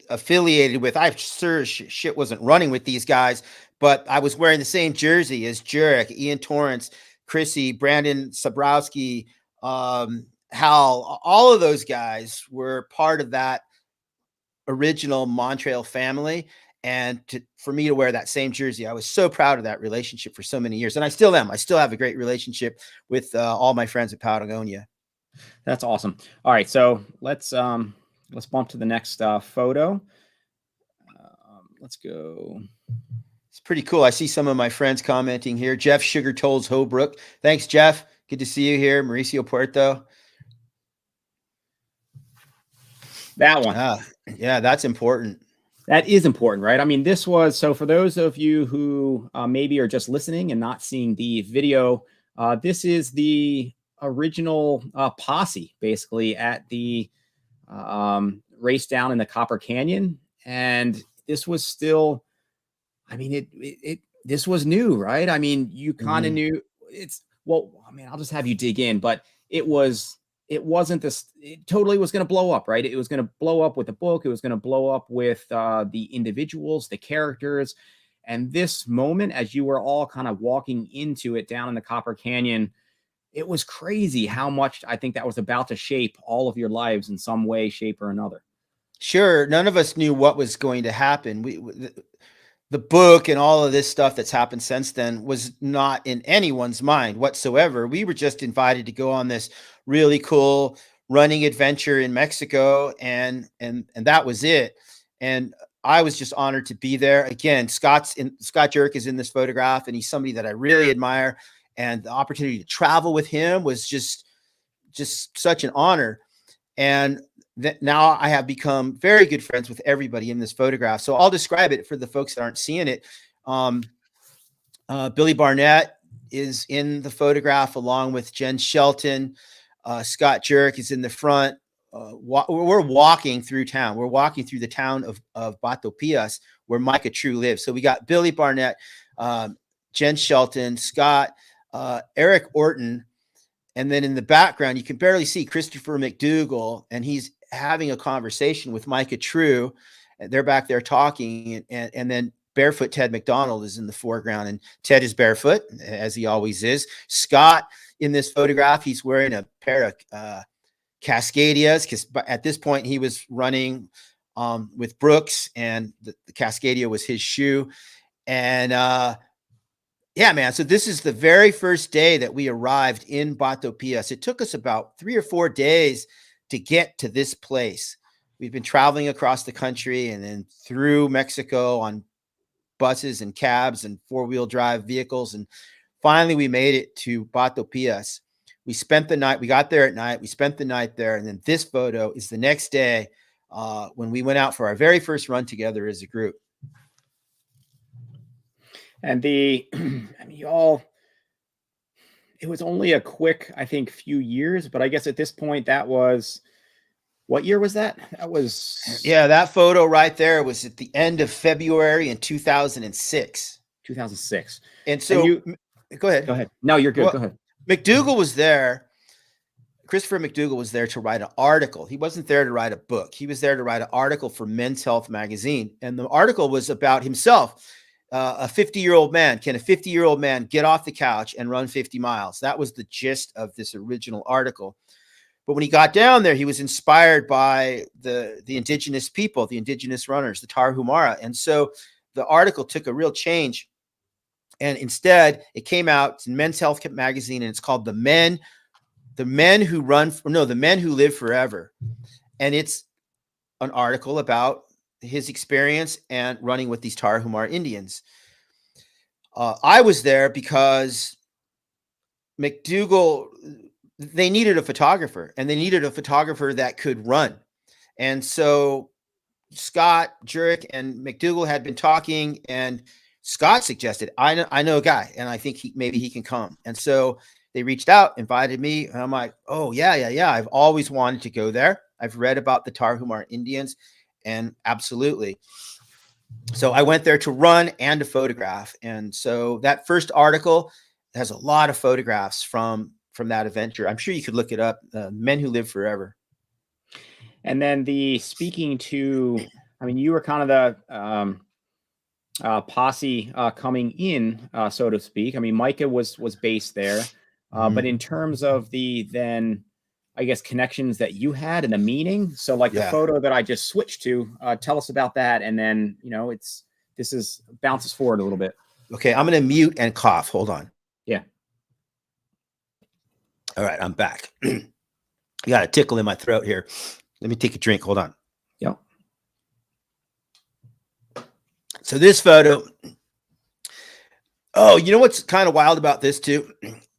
C: affiliated with. I sure shit wasn't running with these guys, but I was wearing the same jersey as Jurek, Ian Torrance, Chrissy, Brandon Sabrowski, Hal. All of those guys were part of that original Montreal family. And for me to wear that same jersey, I was so proud of that relationship for so many years. And I still am. I still have a great relationship with all my friends at Patagonia.
A: That's awesome. All right, so let's bump to the next photo. Let's go.
C: It's pretty cool. I see some of my friends commenting here. Jeff Sugar Tolls Holbrook. Thanks, Jeff. Good to see you here. Mauricio Puerto.
A: That one.
C: Yeah, that's important.
A: That is important, right? I mean, this was, so for those of you who maybe are just listening and not seeing the video, this is the original Posse, basically, at the race down in the Copper Canyon. And this was still, I mean, this was new, right? I mean, you kind of knew I'll just have you dig in, but it wasn't this, it totally was going to blow up, right? It was going to blow up with the book. It was going to blow up with the individuals, the characters. And this moment, as you were all kind of walking into it down in the Copper Canyon, it was crazy how much I think that was about to shape all of your lives in some way, shape, or another.
C: Sure. None of us knew what was going to happen. The book and all of this stuff that's happened since then was not in anyone's mind whatsoever. We were just invited to go on this really cool running adventure in Mexico, and that was it. And I was just honored to be there. Again, Scott Jurek is in this photograph, and he's somebody that I really admire. And the opportunity to travel with him was just such an honor. And now I have become very good friends with everybody in this photograph. So I'll describe it for the folks that aren't seeing it. Billy Barnett is in the photograph along with Jen Shelton. Scott Jurek is in the front. We're walking through town. We're walking through the town of Batopias, where Micah True lives. So we got Billy Barnett, Jen Shelton, Scott, Eric Orton, and then in the background, you can barely see Christopher McDougall, and he's having a conversation with Micah True. They're back there talking, and then barefoot Ted McDonald is in the foreground, and Ted is barefoot, as he always is. Scott, in this photograph, he's wearing a pair of Cascadias, because at this point he was running with Brooks, and the Cascadia was his shoe. And yeah, man. So this is the very first day that we arrived in Batopias. It took us about 3 or 4 days to get to this place. We've been traveling across the country and then through Mexico on buses and cabs and 4-wheel drive vehicles. And finally we made it to Batopias. We spent the night, we got there at night, we spent the night there. And then this photo is the next day when we went out for our very first run together as a group.
A: And I mean, it was only a quick, I think, few years, but I guess at this point that was, what year was that? That was,
C: yeah, that photo right there was at the end of February in 2006.
A: 2006.
C: And so, go ahead.
A: Go ahead. No, you're good.
C: Well,
A: go ahead.
C: McDougall was there. Christopher McDougall was there to write an article. He wasn't there to write a book. He was there to write an article for Men's Health magazine. And the article was about himself. A 50-year-old man. Can a 50-year-old man get off the couch and run 50 miles? That was the gist of this original article. But when he got down there, he was inspired by the indigenous people, the indigenous runners, the Tarahumara. And so the article took a real change. And instead, it came out in Men's Health magazine, and it's called The Men Who Live Forever. And it's an article about his experience and running with these Tarahumara Indians. I was there because McDougall, they needed a photographer, and they needed a photographer that could run. And so Scott Jurek and McDougall had been talking, and Scott suggested, I know a guy, and I think maybe he can come. And so they reached out, invited me, and I'm like, oh yeah. I've always wanted to go there. I've read about the Tarahumara Indians. And absolutely. So I went there to run and to photograph. And so that first article has a lot of photographs from that adventure. I'm sure you could look it up, Men Who Live Forever.
A: And then speaking to, I mean, you were kind of the posse coming in, so to speak. I mean, Micah was based there, but in terms of then, I guess, connections that you had and the meaning. So like the photo that I just switched to, tell us about that. And then, this bounces forward a little bit.
C: Okay. I'm going to mute and cough. Hold on.
A: Yeah.
C: All right. I'm back. You got a tickle in my throat here. Let me take a drink. Hold on.
A: Yep.
C: So this photo. Oh, you know what's kind of wild about this too?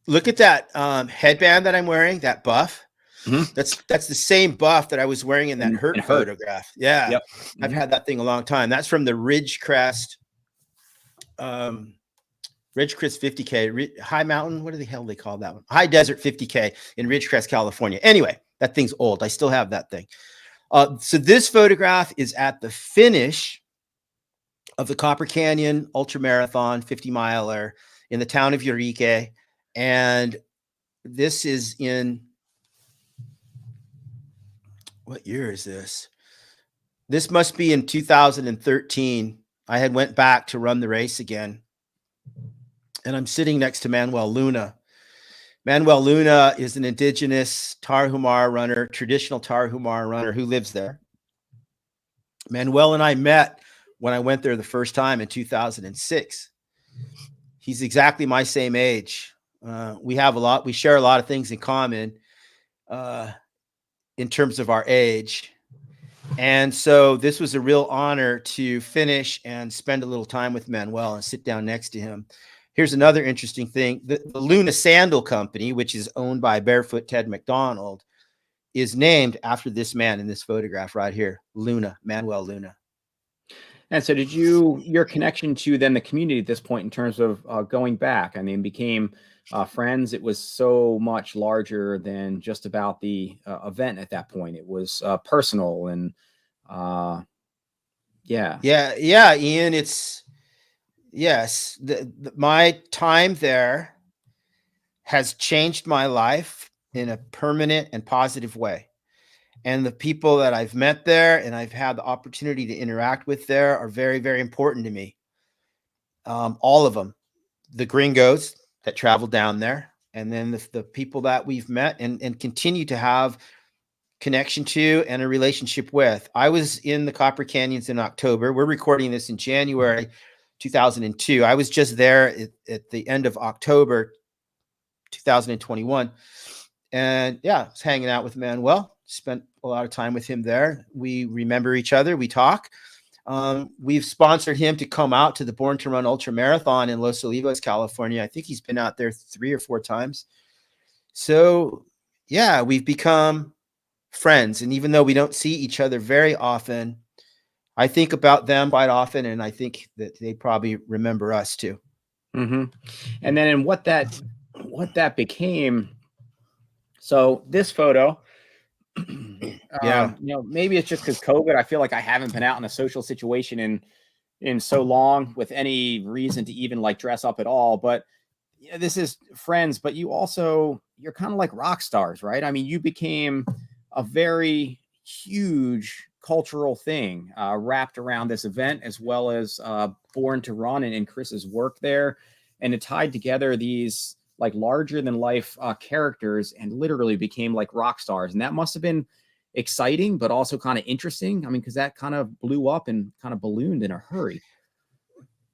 C: Look at that headband that I'm wearing, that buff. Mm-hmm. That's the same buff that I was wearing in that Hurt photograph. Yeah. Yep. Mm-hmm. I've had that thing a long time. That's from the Ridgecrest 50K, High Mountain. What the hell they call that one? High Desert 50K in Ridgecrest, California. Anyway, that thing's old. I still have that thing. So this photograph is at the finish of the Copper Canyon Ultra Marathon 50-miler in the town of Eureka. And this is in, what year is this? This must be in 2013. I had went back to run the race again. And I'm sitting next to Manuel Luna. Manuel Luna is an indigenous Tarahumara runner, traditional Tarahumara runner who lives there. Manuel and I met when I went there the first time in 2006. He's exactly my same age. We share a lot of things in common in terms of our age. And so this was a real honor to finish and spend a little time with Manuel and sit down next to him. Here's another interesting thing. The Luna Sandal Company, which is owned by Barefoot Ted McDonald, is named after this man in this photograph right here, Luna, Manuel Luna.
A: And so your connection to then the community at this point in terms of going back, I mean, became friends. It was so much larger than just about the event at that point. It was personal and yeah,
C: Ian, yes, my time there has changed my life in a permanent and positive way. And the people that I've met there and I've had the opportunity to interact with there are very, very important to me. All of them, the gringos that travel down there, and then the people that we've met and continue to have connection to and a relationship with. I was in the Copper Canyons in October. We're recording this in January 2002. I was just there at the end of October 2021. And yeah, I was hanging out with Manuel, spent a lot of time with him there. We remember each other. We talk. We've sponsored him to come out to the Born to Run Ultra Marathon in Los Olivos, California. I think he's been out there 3 or 4 times. So yeah, we've become friends. And even though we don't see each other very often, I think about them quite often. And I think that they probably remember us too.
A: Mm-hmm. And then in what that became. So this photo, maybe it's just because COVID. I feel like I haven't been out in a social situation in so long with any reason to even like dress up at all. But this is friends, but you're kind of like rock stars, right? I mean, you became a very huge cultural thing wrapped around this event, as well as Born to Run and Chris's work there. And it tied together these like larger than life characters and literally became like rock stars. And that must have been exciting, but also kind of interesting. I mean, because that kind of blew up and kind of ballooned in a hurry.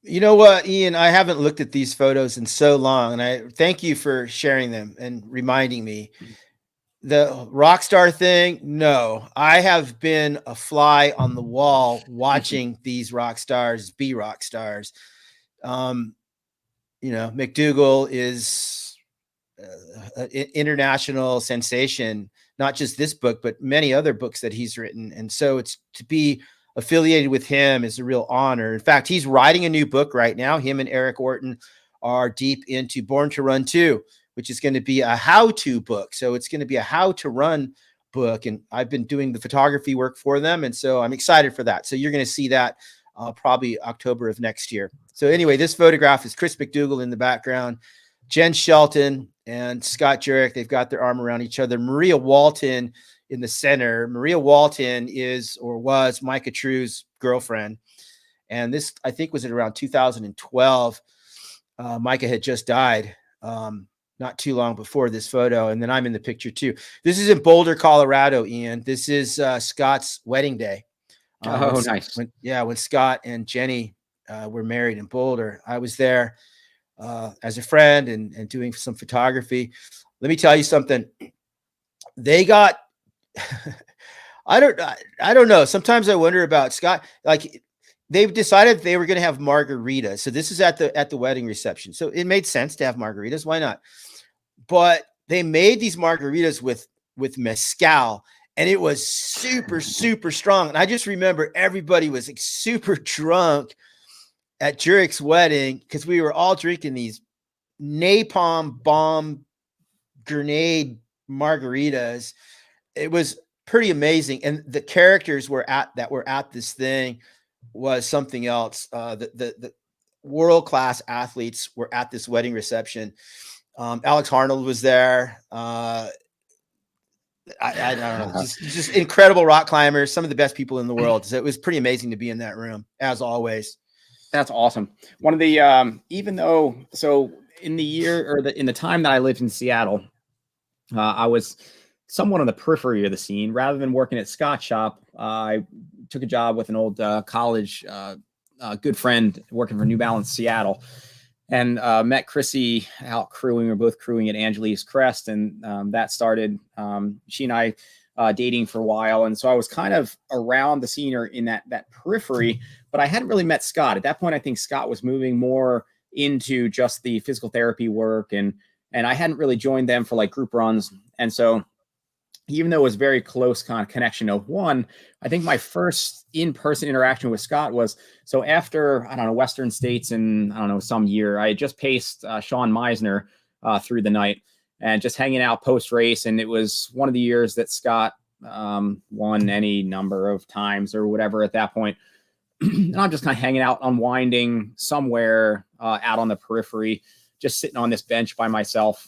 C: You know what, Ian, I haven't looked at these photos in so long, and I thank you for sharing them and reminding me. The rock star thing, no, I have been a fly on the wall watching these rock stars be rock stars. McDougall is an international sensation, not just this book, but many other books that he's written. And so it's to be affiliated with him is a real honor. In fact, he's writing a new book right now. Him and Eric Orton are deep into Born to Run 2, which is going to be a how-to book. So it's going to be a how-to-run book. And I've been doing the photography work for them. And so I'm excited for that. So you're going to see that probably October of next year. So anyway, this photograph is Chris McDougall in the background, Jen Shelton and Scott Jurek. They've got their arm around each other. Maria Walton in the center. Maria Walton is, or was, Micah True's girlfriend. And this, I think, was at around 2012. Micah had just died not too long before this photo. And then I'm in the picture too. This is in Boulder, Colorado, Ian. This is Scott's wedding day.
A: Nice.
C: When Scott and Jenny were married in Boulder, I was there as a friend and doing some photography. Let me tell you something. They got, I don't know. Sometimes I wonder about Scott. Like, they've decided they were going to have margaritas. So this is at the wedding reception. So it made sense to have margaritas. Why not? But they made these margaritas with mezcal, and it was super, super strong. And I just remember everybody was like super drunk at Jurek's wedding because we were all drinking these napalm bomb grenade margaritas. It was pretty amazing. And the characters that were at this thing was something else. The world-class athletes were at this wedding reception. Alex Arnold was there. I don't know, just incredible rock climbers, some of the best people in the world. So it was pretty amazing to be in that room, as always.
A: That's awesome. One of the even though, so in the year or in the time that I lived in Seattle, I was somewhat on the periphery of the scene. Rather than working at Scott's shop, I took a job with an old college good friend working for New Balance Seattle, and met Chrissy out crewing. We were both crewing at Angelique's Crest, and that started she and I dating for a while. And so I was kind of around the scene or in that periphery, but I hadn't really met Scott. At that point, I think Scott was moving more into just the physical therapy work, and I hadn't really joined them for like group runs. And so even though it was very close kind of connection of one, I think my first in-person interaction with Scott was, so after, I don't know, Western States in, I don't know, some year, I had just paced Sean Meisner through the night and just hanging out post-race. And it was one of the years that Scott won any number of times or whatever at that point. And I'm just kind of hanging out, unwinding somewhere out on the periphery, just sitting on this bench by myself,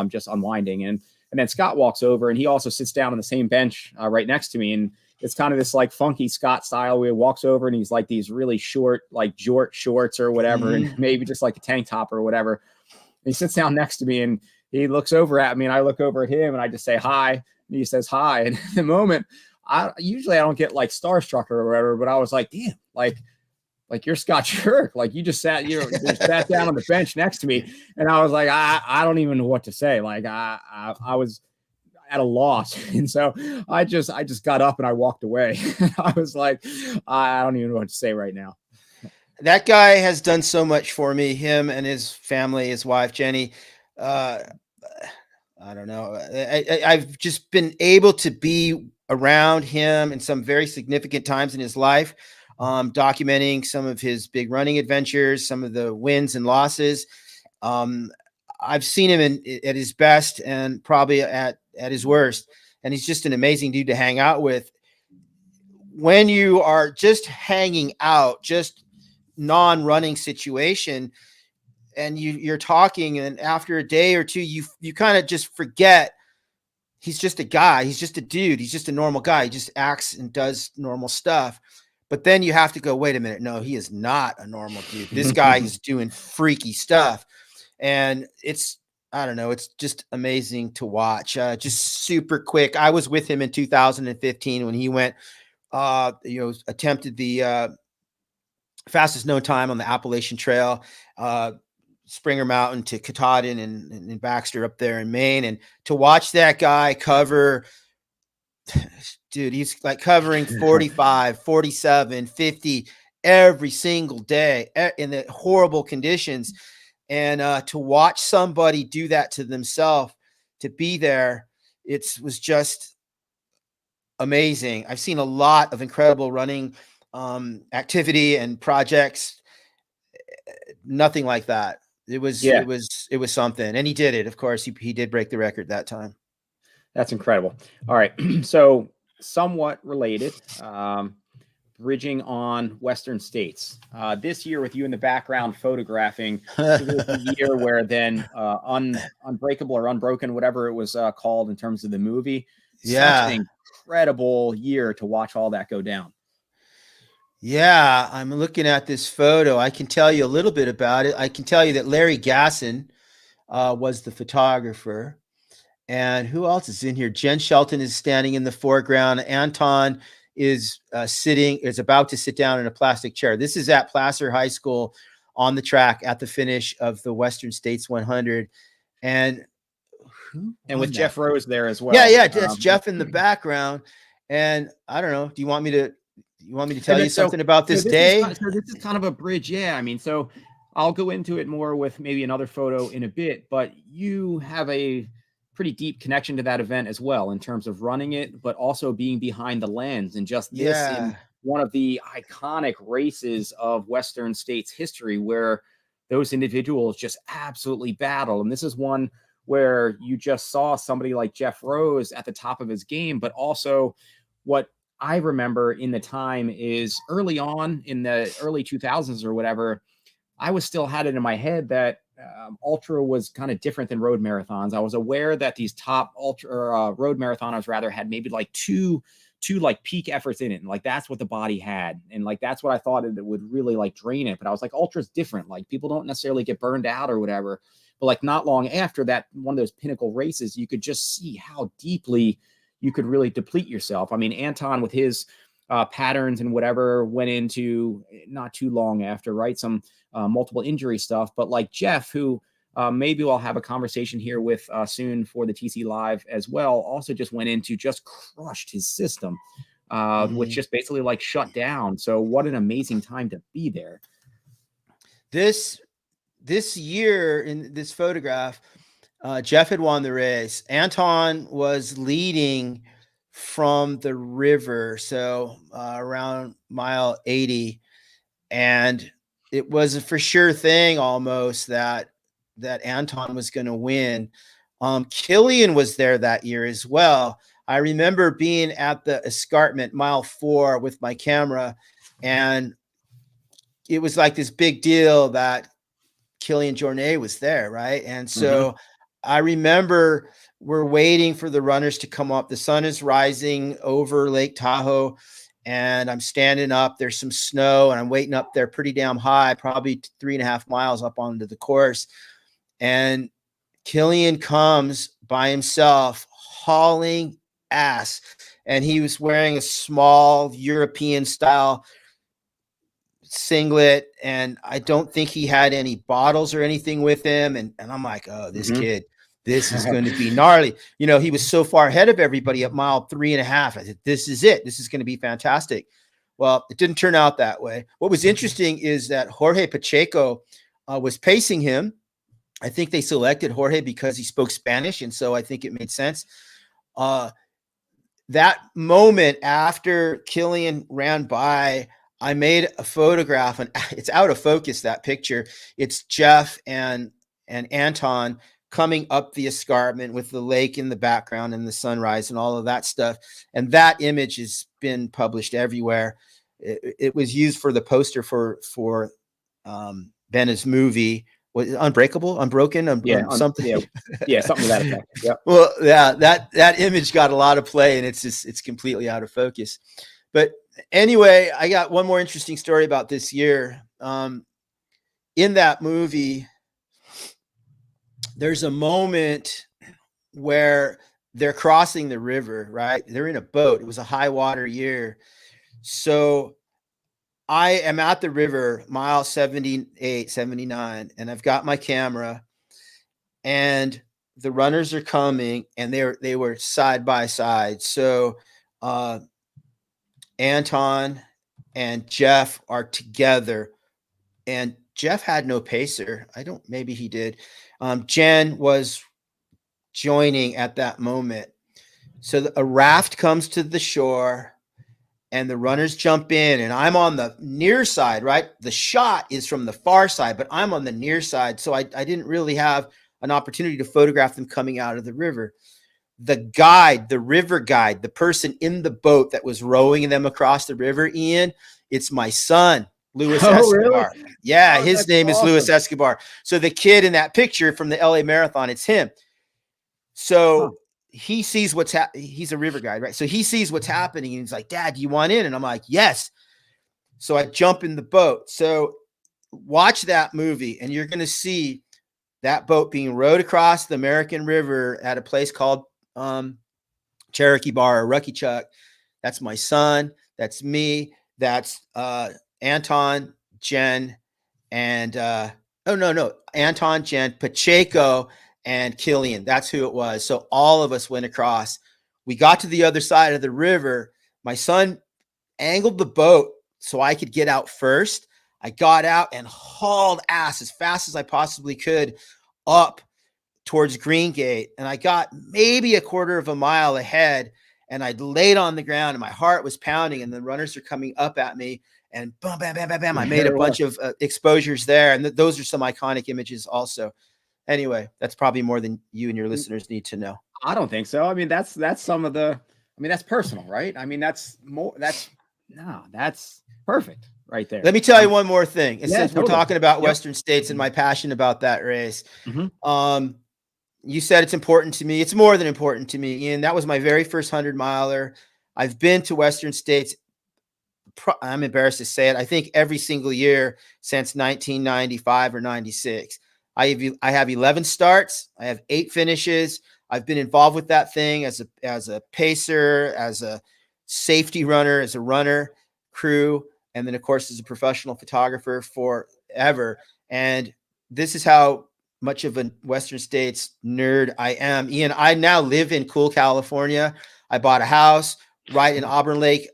A: just unwinding. And then Scott walks over and he also sits down on the same bench right next to me. And it's kind of this like funky Scott style where he walks over and he's like these really short, like jort shorts or whatever, and maybe just like a tank top or whatever. And he sits down next to me and he looks over at me and I look over at him and I just say hi. And he says hi. And at the moment, usually I don't get like starstruck or whatever, but I was like, damn, like you're Scott Jurek. Like you just sat, just sat down on the bench next to me. And I was like, I don't even know what to say. Like I was at a loss. And so I just got up and I walked away. I was like, I don't even know what to say right now.
C: That guy has done so much for me, him and his family, his wife, Jenny. I don't know. I've just been able to be around him in some very significant times in his life. Documenting some of his big running adventures, some of the wins and losses. I've seen him at his best and probably at his worst. And he's just an amazing dude to hang out with. When you are just hanging out, just non-running situation, and you're talking, and after a day or two, you kind of just forget he's just a guy. He's just a dude. He's just a normal guy. He just acts and does normal stuff. But then you have to go, wait a minute. No, he is not a normal dude. This guy is doing freaky stuff. And I don't know, it's just amazing to watch. Just super quick. I was with him in 2015 when he went, attempted the fastest known time on the Appalachian Trail, Springer Mountain to Katahdin and Baxter up there in Maine. And to watch that guy cover, dude, he's like covering 45, 47, 50 every single day in the horrible conditions. And to watch somebody do that to themselves, to be there, it was just amazing. I've seen a lot of incredible running activity and projects. Nothing like that. It was something. And he did it. Of course, he did break the record that time.
A: That's incredible. All right. So somewhat related. bridging on Western States. This year, with you in the background photographing, this was the year where then Unbreakable or Unbroken, whatever it was called in terms of the movie.
C: Yeah.
A: Such an incredible year to watch all that go down.
C: Yeah, I'm looking at this photo. I can tell you a little bit about it. I can tell you that Larry Gasson was the photographer. And who else is in here? Jen Shelton is standing in the foreground. Anton is about to sit down in a plastic chair. This is at Placer High School on the track at the finish of the Western States 100. And
A: with Jeff Rose there as well.
C: Yeah, that's Jeff in the background. And I don't know. Do you want me to tell you something about this day?
A: So this is kind of a bridge. Yeah. I mean, so I'll go into it more with maybe another photo in a bit, but you have a pretty deep connection to that event as well in terms of running it, but also being behind the lens and just this in one of the iconic races of Western States history where those individuals just absolutely battle. And this is one where you just saw somebody like Jeff Rose at the top of his game, but also what I remember in the time is early on in the early 2000s or whatever, I was still had it in my head that ultra was kind of different than road marathons. I was aware that these top ultra road marathoners rather had maybe like two like peak efforts in it. And like, that's what the body had. And like, that's what I thought it would really like drain it. But I was like, ultra's different. Like people don't necessarily get burned out or whatever, but like not long after that, one of those pinnacle races, you could just see how deeply you could really deplete yourself. I mean, Anton with his patterns and whatever went into not too long after, right? Some multiple injury stuff, but like Jeff, who maybe we'll have a conversation here with soon for the TC Live as well, also just went into just crushed his system, which just basically like shut down. So what an amazing time to be there.
C: This year in this photograph, Jeff had won the race. Anton was leading from the river, so around mile 80, and it was a for sure thing almost that Anton was going to win. Killian was there that year as well. I remember being at the escarpment mile 4 with my camera, and it was like this big deal that Killian Jornet was there, right? And so I remember we're waiting for the runners to come up. The sun is rising over Lake Tahoe, and I'm standing up. There's some snow, and I'm waiting up there pretty damn high, probably 3.5 miles up onto the course. And Killian comes by himself, hauling ass, and he was wearing a small European style singlet, and I don't think he had any bottles or anything with him. And I'm like, oh, this kid, this is going to be gnarly. You know, he was so far ahead of everybody at mile 3.5. I said, this is it. This is going to be fantastic. Well, it didn't turn out that way. What was interesting is that Jorge Pacheco was pacing him. I think they selected Jorge because he spoke Spanish, and so I think it made sense. That moment after Killian ran by, I made a photograph, and it's out of focus, that picture. It's Jeff and Anton coming up the escarpment with the lake in the background and the sunrise and all of that stuff. And that image has been published everywhere. It was used for the poster for Ben's movie. Was it Unbroken? Something.
A: Yeah, something to that effect. Yeah.
C: Well, yeah, that image got a lot of play, and it's completely out of focus. But anyway, I got one more interesting story about this year. In that movie, there's a moment where they're crossing the river, right? They're in a boat. It was a high water year. So I am at the river, mile 78, 79, and I've got my camera, and the runners are coming, and they were side by side. So Anton and Jeff are together, and Jeff had no pacer. Maybe he did. Jen was joining at that moment. So a raft comes to the shore, and the runners jump in, and I'm on the near side, right? The shot is from the far side, but I'm on the near side. So I didn't really have an opportunity to photograph them coming out of the river. the guide, the river guide, the person in the boat that was rowing them across the river, Ian, it's my son, Luis
A: Oh, really?
C: Escobar. Yeah,
A: Oh,
C: his
A: that's
C: name is
A: awesome.
C: Luis Escobar. So the kid in that picture from the LA Marathon, it's him. So he sees what's he's a river guide, right? So he sees what's happening and he's like, Dad, do you want in? And I'm like, yes. So I jump in the boat. So watch that movie and you're going to see that boat being rowed across the American River at a place called Cherokee Bar or Rucky Chuck. That's my son. That's me. That's Anton, Jen, and Anton, Jen, Pacheco, and Killian. That's who it was. So all of us went across. We got to the other side of the river. My son angled the boat so I could get out first. I got out and hauled ass as fast as I possibly could up towards Green Gate. And I got maybe a quarter of a mile ahead and I laid on the ground and my heart was pounding and the runners are coming up at me and bam, bam, bam, bam, bam. I made a bunch of exposures there. And those are some iconic images also. Anyway, that's probably more than you and your listeners need to know.
A: I don't think so. I mean, that's some of the, I mean, that's personal, right? I mean, that's perfect right there.
C: Let me tell you one more thing. And since
A: totally.
C: we're talking about Western States and my passion about that race, you said it's important to me. It's more than important to me, Ian. That was my very first 100-miler. I've been to Western States. I'm embarrassed to say it. I think every single year since 1995 or 96. I have 11 starts. I have 8 finishes. I've been involved with that thing as a pacer, as a safety runner, as a runner, crew, and then of course as a professional photographer forever. And this is how much of a Western States nerd I am. Ian, I now live in cool California. I bought a house right in Auburn Lake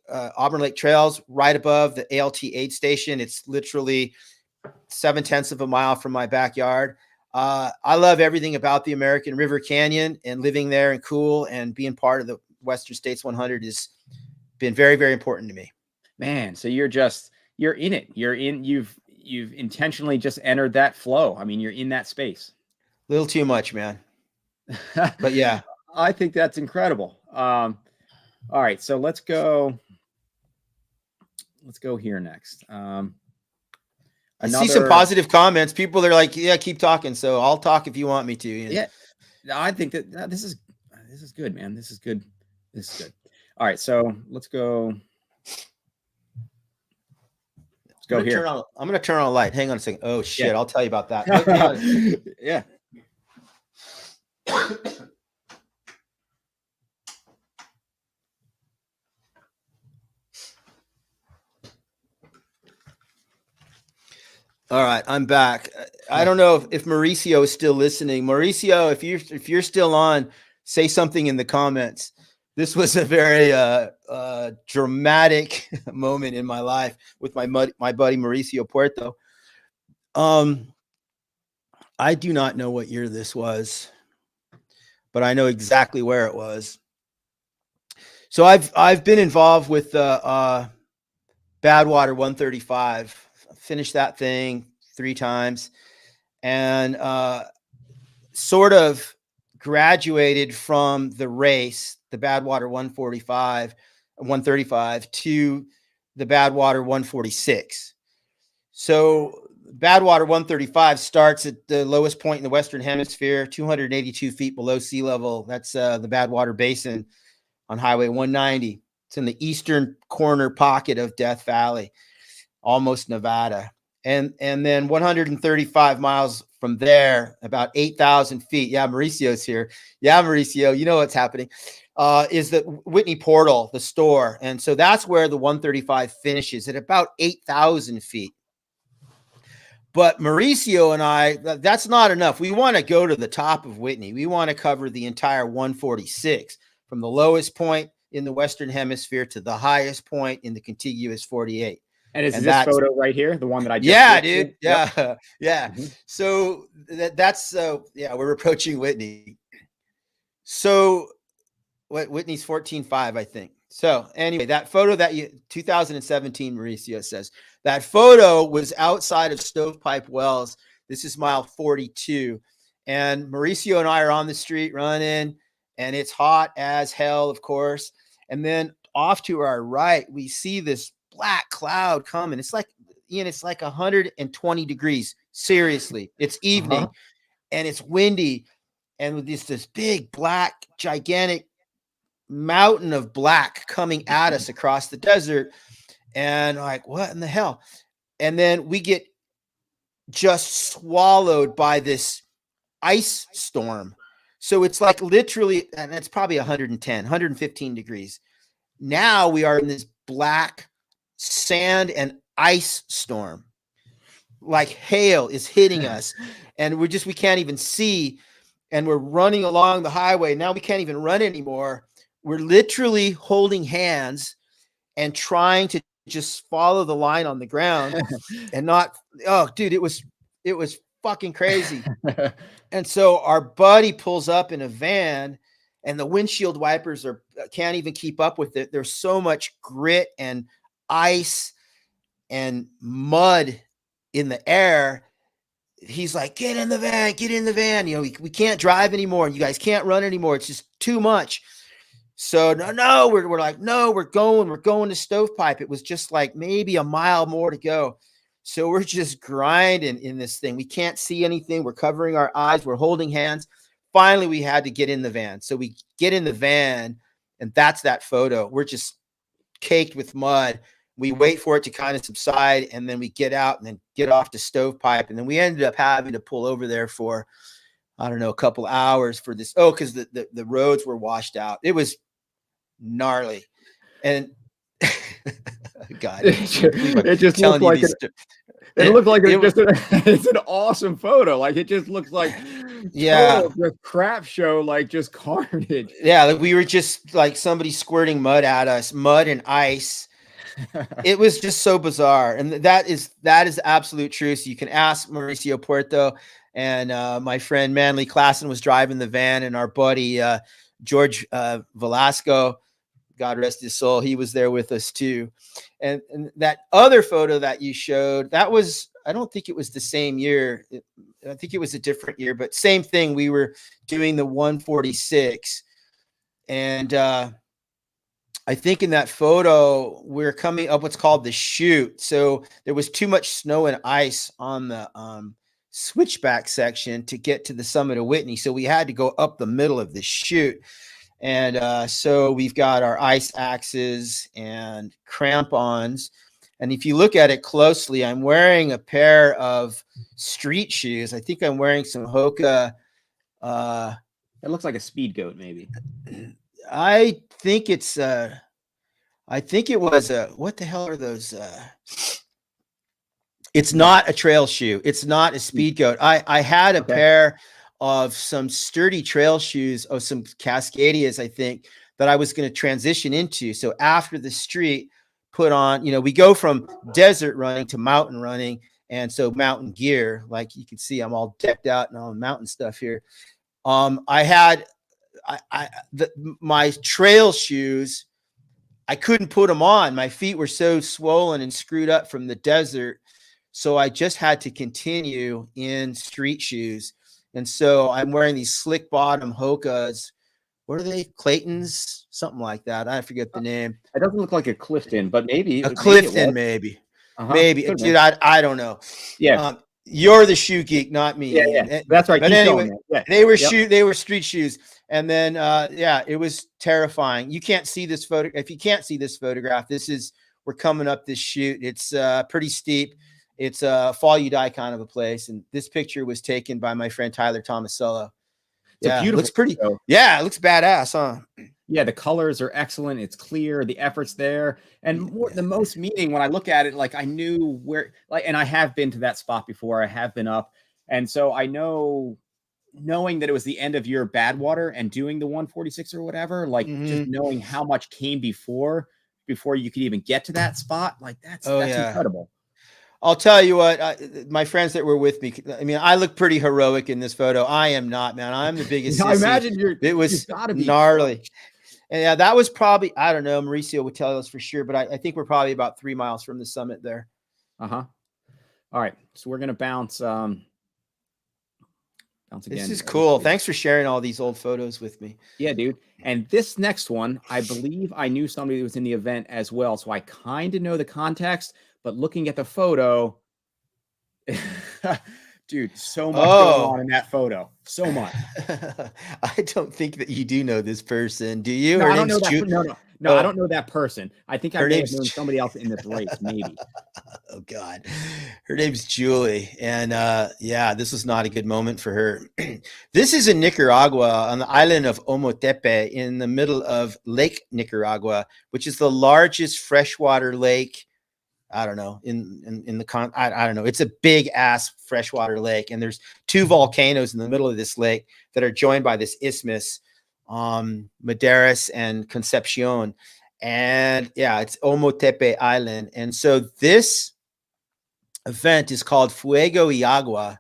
C: Trails, right above the ALT aid station. It's literally 0.7 of a mile from my backyard. I love everything about the American River Canyon, and living there and cool and being part of the Western States 100 has been very, very important to me.
A: Man, so you're in it. You've intentionally just entered that flow. I mean, you're in that space.
C: A little too much, man. But yeah,
A: I think that's incredible. All right, so let's go here next.
C: I see some positive comments. People are like, yeah, keep talking. So I'll talk if you want me to.
A: Yeah, I think that this is good, man. This is good. This is good. All right, so let's go. Let's go here.
C: I'm going to turn on a light. Hang on a second. Oh shit. Yeah. I'll tell you about that.
A: Yeah.
C: All right, I'm back. I don't know if Mauricio is still listening. Mauricio, if you're still on, say something in the comments. This was a very dramatic moment in my life with my buddy Mauricio Puerto. I do not know what year this was, but I know exactly where it was. So I've been involved with Badwater 135. Finished that thing 3 times and sort of graduated from the race, the Badwater 135 to the Badwater 146. So Badwater 135 starts at the lowest point in the Western Hemisphere, 282 feet below sea level. That's the Badwater Basin on Highway 190. It's in the eastern corner pocket of Death Valley, almost Nevada. And then 135 miles from there, about 8,000 feet. Yeah, Mauricio's here. Yeah, Mauricio, you know what's happening. Is the Whitney Portal, the store. And so that's where the 135 finishes at about 8,000 feet. But Mauricio and I, that's not enough. We want to go to the top of Whitney. We want to cover the entire 146 from the lowest point in the Western Hemisphere to the highest point in the contiguous 48.
A: And is this photo right here, the one that I just
C: dude. Yeah. Yep. Yeah. Mm-hmm. So that's we're approaching Whitney. So Whitney's 14.5, I think. So anyway, that photo 2017, Mauricio says, that photo was outside of Stovepipe Wells. This is mile 42. And Mauricio and I are on the street running. and it's hot as hell, of course. And then off to our right, we see this black cloud coming. It's like, Ian, it's like 120 degrees. Seriously, it's evening and it's windy. And with this big black, gigantic mountain of black coming at us across the desert. And like, what in the hell? And then we get just swallowed by this ice storm. So it's like literally, and it's probably 110, 115 degrees. Now we are in this black sand and ice storm. Like hail is hitting us. And we can't even see. And we're running along the highway. Now we can't even run anymore. We're literally holding hands and trying to just follow the line on the ground and not, oh dude, it was fucking crazy. And so our buddy pulls up in a van and the windshield wipers can't even keep up with it. There's so much grit and ice and mud in the air. He's like, get in the van. You know, we can't drive anymore. You guys can't run anymore. It's just too much. So no, we're like, no, we're going to Stovepipe. It was just like maybe a mile more to go. So we're just grinding in this thing. We can't see anything. We're covering our eyes. We're holding hands. Finally, we had to get in the van. So we get in the van, and that's that photo. We're just caked with mud. We wait for it to kind of subside, and then we get out and then get off to Stovepipe. And then we ended up having to pull over there for, I don't know, a couple hours for this. Oh, because the roads were washed out. It was gnarly. And God,
A: it just looked like it looked like it's an awesome photo. Like it just looks like the crap show, like just carnage.
C: Yeah, like we were just like somebody squirting mud at us, mud and ice. It was just so bizarre. And that is absolute truth. So you can ask Mauricio Puerto, and my friend Manly Klassen was driving the van, and our buddy George Velasco, God rest his soul, he was there with us too. And that other photo that you showed, that was, I don't think it was the same year. I think it was a different year, but same thing. We were doing the 146, and I think in that photo, we're coming up what's called the chute. So there was too much snow and ice on the switchback section to get to the summit of Whitney. So we had to go up the middle of the chute. And so we've got our ice axes and crampons. And if you look at it closely, I'm wearing a pair of street shoes. I think I'm wearing some Hoka.
A: It looks like a speed goat, maybe.
C: I think it's I think it was what the hell are those? It's not a trail shoe. It's not a speed goat. I had a pair of some sturdy trail shoes, of some Cascadias, I think, that I was going to transition into. So after the street, put on, you know, we go from desert running to mountain running. And so mountain gear, like you can see, I'm all decked out and all mountain stuff here. I had my trail shoes, I couldn't put them on. My feet were so swollen and screwed up from the desert. So I just had to continue in street shoes. And so I'm wearing these slick bottom Hokas. What are they? Clayton's? Something like that. I forget the name.
A: It doesn't look like a Clifton, but maybe.
C: A Clifton, maybe. Maybe. Dude, I don't know.
A: Yeah.
C: You're the shoe geek, not me.
A: Yeah. That's right.
C: But anyway, they were street shoes. And then, it was terrifying. You can't see this photo. If you can't see this photograph, we're coming up this chute. It's pretty steep. It's a fall you die kind of a place. And this picture was taken by my friend Tyler Tomasello. Yeah, it looks pretty. Yeah, it looks badass, huh?
A: Yeah, the colors are excellent. It's clear. The effort's there. And the most meaning, when I look at it, like I knew where, like, and I have been to that spot before. I have been up. And so I knowing that it was the end of your Badwater and doing the 146 or whatever, like just knowing how much came before you could even get to that spot, like that's incredible.
C: I'll tell you what, my friends that were with me, I mean, I look pretty heroic in this photo. I am not, man. I'm the biggest.
A: I imagine it was
C: gnarly. And yeah, that was probably, I don't know, Mauricio would tell us for sure, but I think we're probably about 3 miles from the summit there.
A: All right. So we're going to bounce Once again,
C: This is cool. Thanks for sharing all these old photos with me.
A: Yeah, dude. And this next one, I believe I knew somebody who was in the event as well. So I kind of know the context, but looking at the photo, dude, so much going on in that photo. So much.
C: I don't think that you do know this person. Do you?
A: No,
C: Her
A: I don't know
C: name's
A: that. No, I don't know that person. I think I
C: her
A: may have
C: name's
A: known somebody else in this race, maybe.
C: Oh God, her name's Julie, and yeah, this was not a good moment for her. This is in Nicaragua, on the island of Ometepe, in the middle of Lake Nicaragua, which is the largest freshwater lake. I don't know in the I don't know. It's a big ass freshwater lake, and there's 2 volcanoes in the middle of this lake that are joined by this isthmus, Madeiras and Concepcion. And yeah, it's Ometepe Island. And so this event is called Fuego y Agua,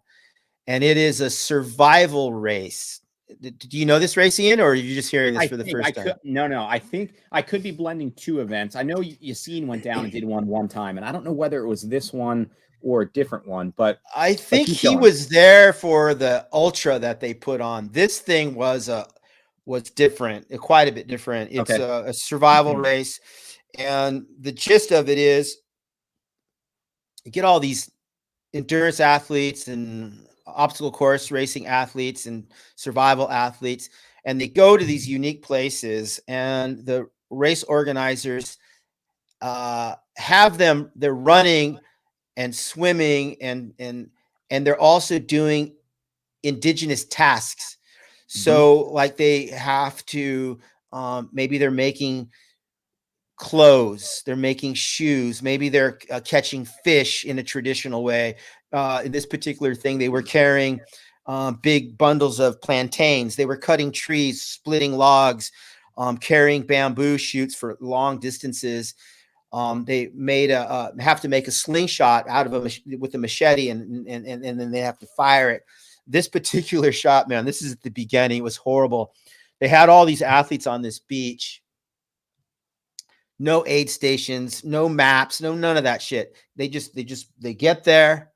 C: and it is a survival race. Do you know this race, Ian, or are you just hearing this for the first time?
A: No. I think I could be blending 2 events. I know Yassine went down and did one time, and I don't know whether it was this one or a different one, but
C: I think he was there for the ultra that they put on. This thing was different, quite a bit different. It's a survival race, and the gist of it is you get all these endurance athletes and obstacle course racing athletes and survival athletes, and they go to these unique places, and the race organizers have them, they're running and swimming, and they're also doing indigenous tasks. So like they have to maybe they're making clothes, they're making shoes, maybe they're catching fish in a traditional way. In this particular thing, they were carrying big bundles of plantains. They were cutting trees, splitting logs, carrying bamboo shoots for long distances. They made have to make a slingshot out of with a machete, and then they have to fire it. This particular shot, man, this is at the beginning. It was horrible. They had all these athletes on this beach. No aid stations, no maps, none of that shit. They get there.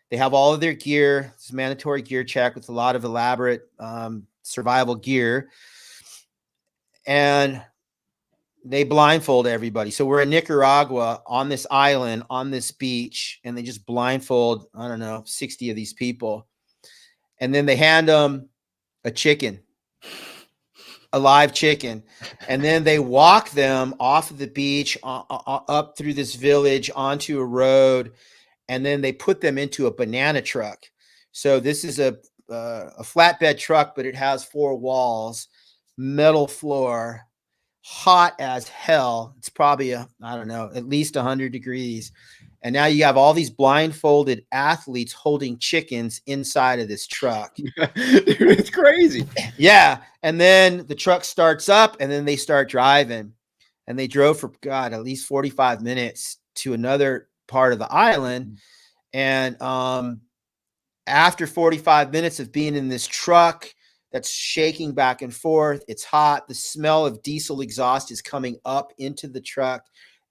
C: They have all of their gear. It's a mandatory gear check with a lot of elaborate survival gear. And they blindfold everybody. So we're in Nicaragua on this island, on this beach, and they just blindfold, I don't know, 60 of these people. And then they hand them a chicken, a live chicken. And then they walk them off of the beach, up through this village, onto a road. And then they put them into a banana truck. So this is a flatbed truck, but it has 4 walls, metal floor, hot as hell. It's probably I don't know, at least 100 degrees. And now you have all these blindfolded athletes holding chickens inside of this truck.
A: Dude, it's crazy.
C: Yeah. And then the truck starts up, and then they start driving. And they drove for, God, at least 45 minutes to another part of the island. And after 45 minutes of being in this truck that's shaking back and forth, it's hot. The smell of diesel exhaust is coming up into the truck.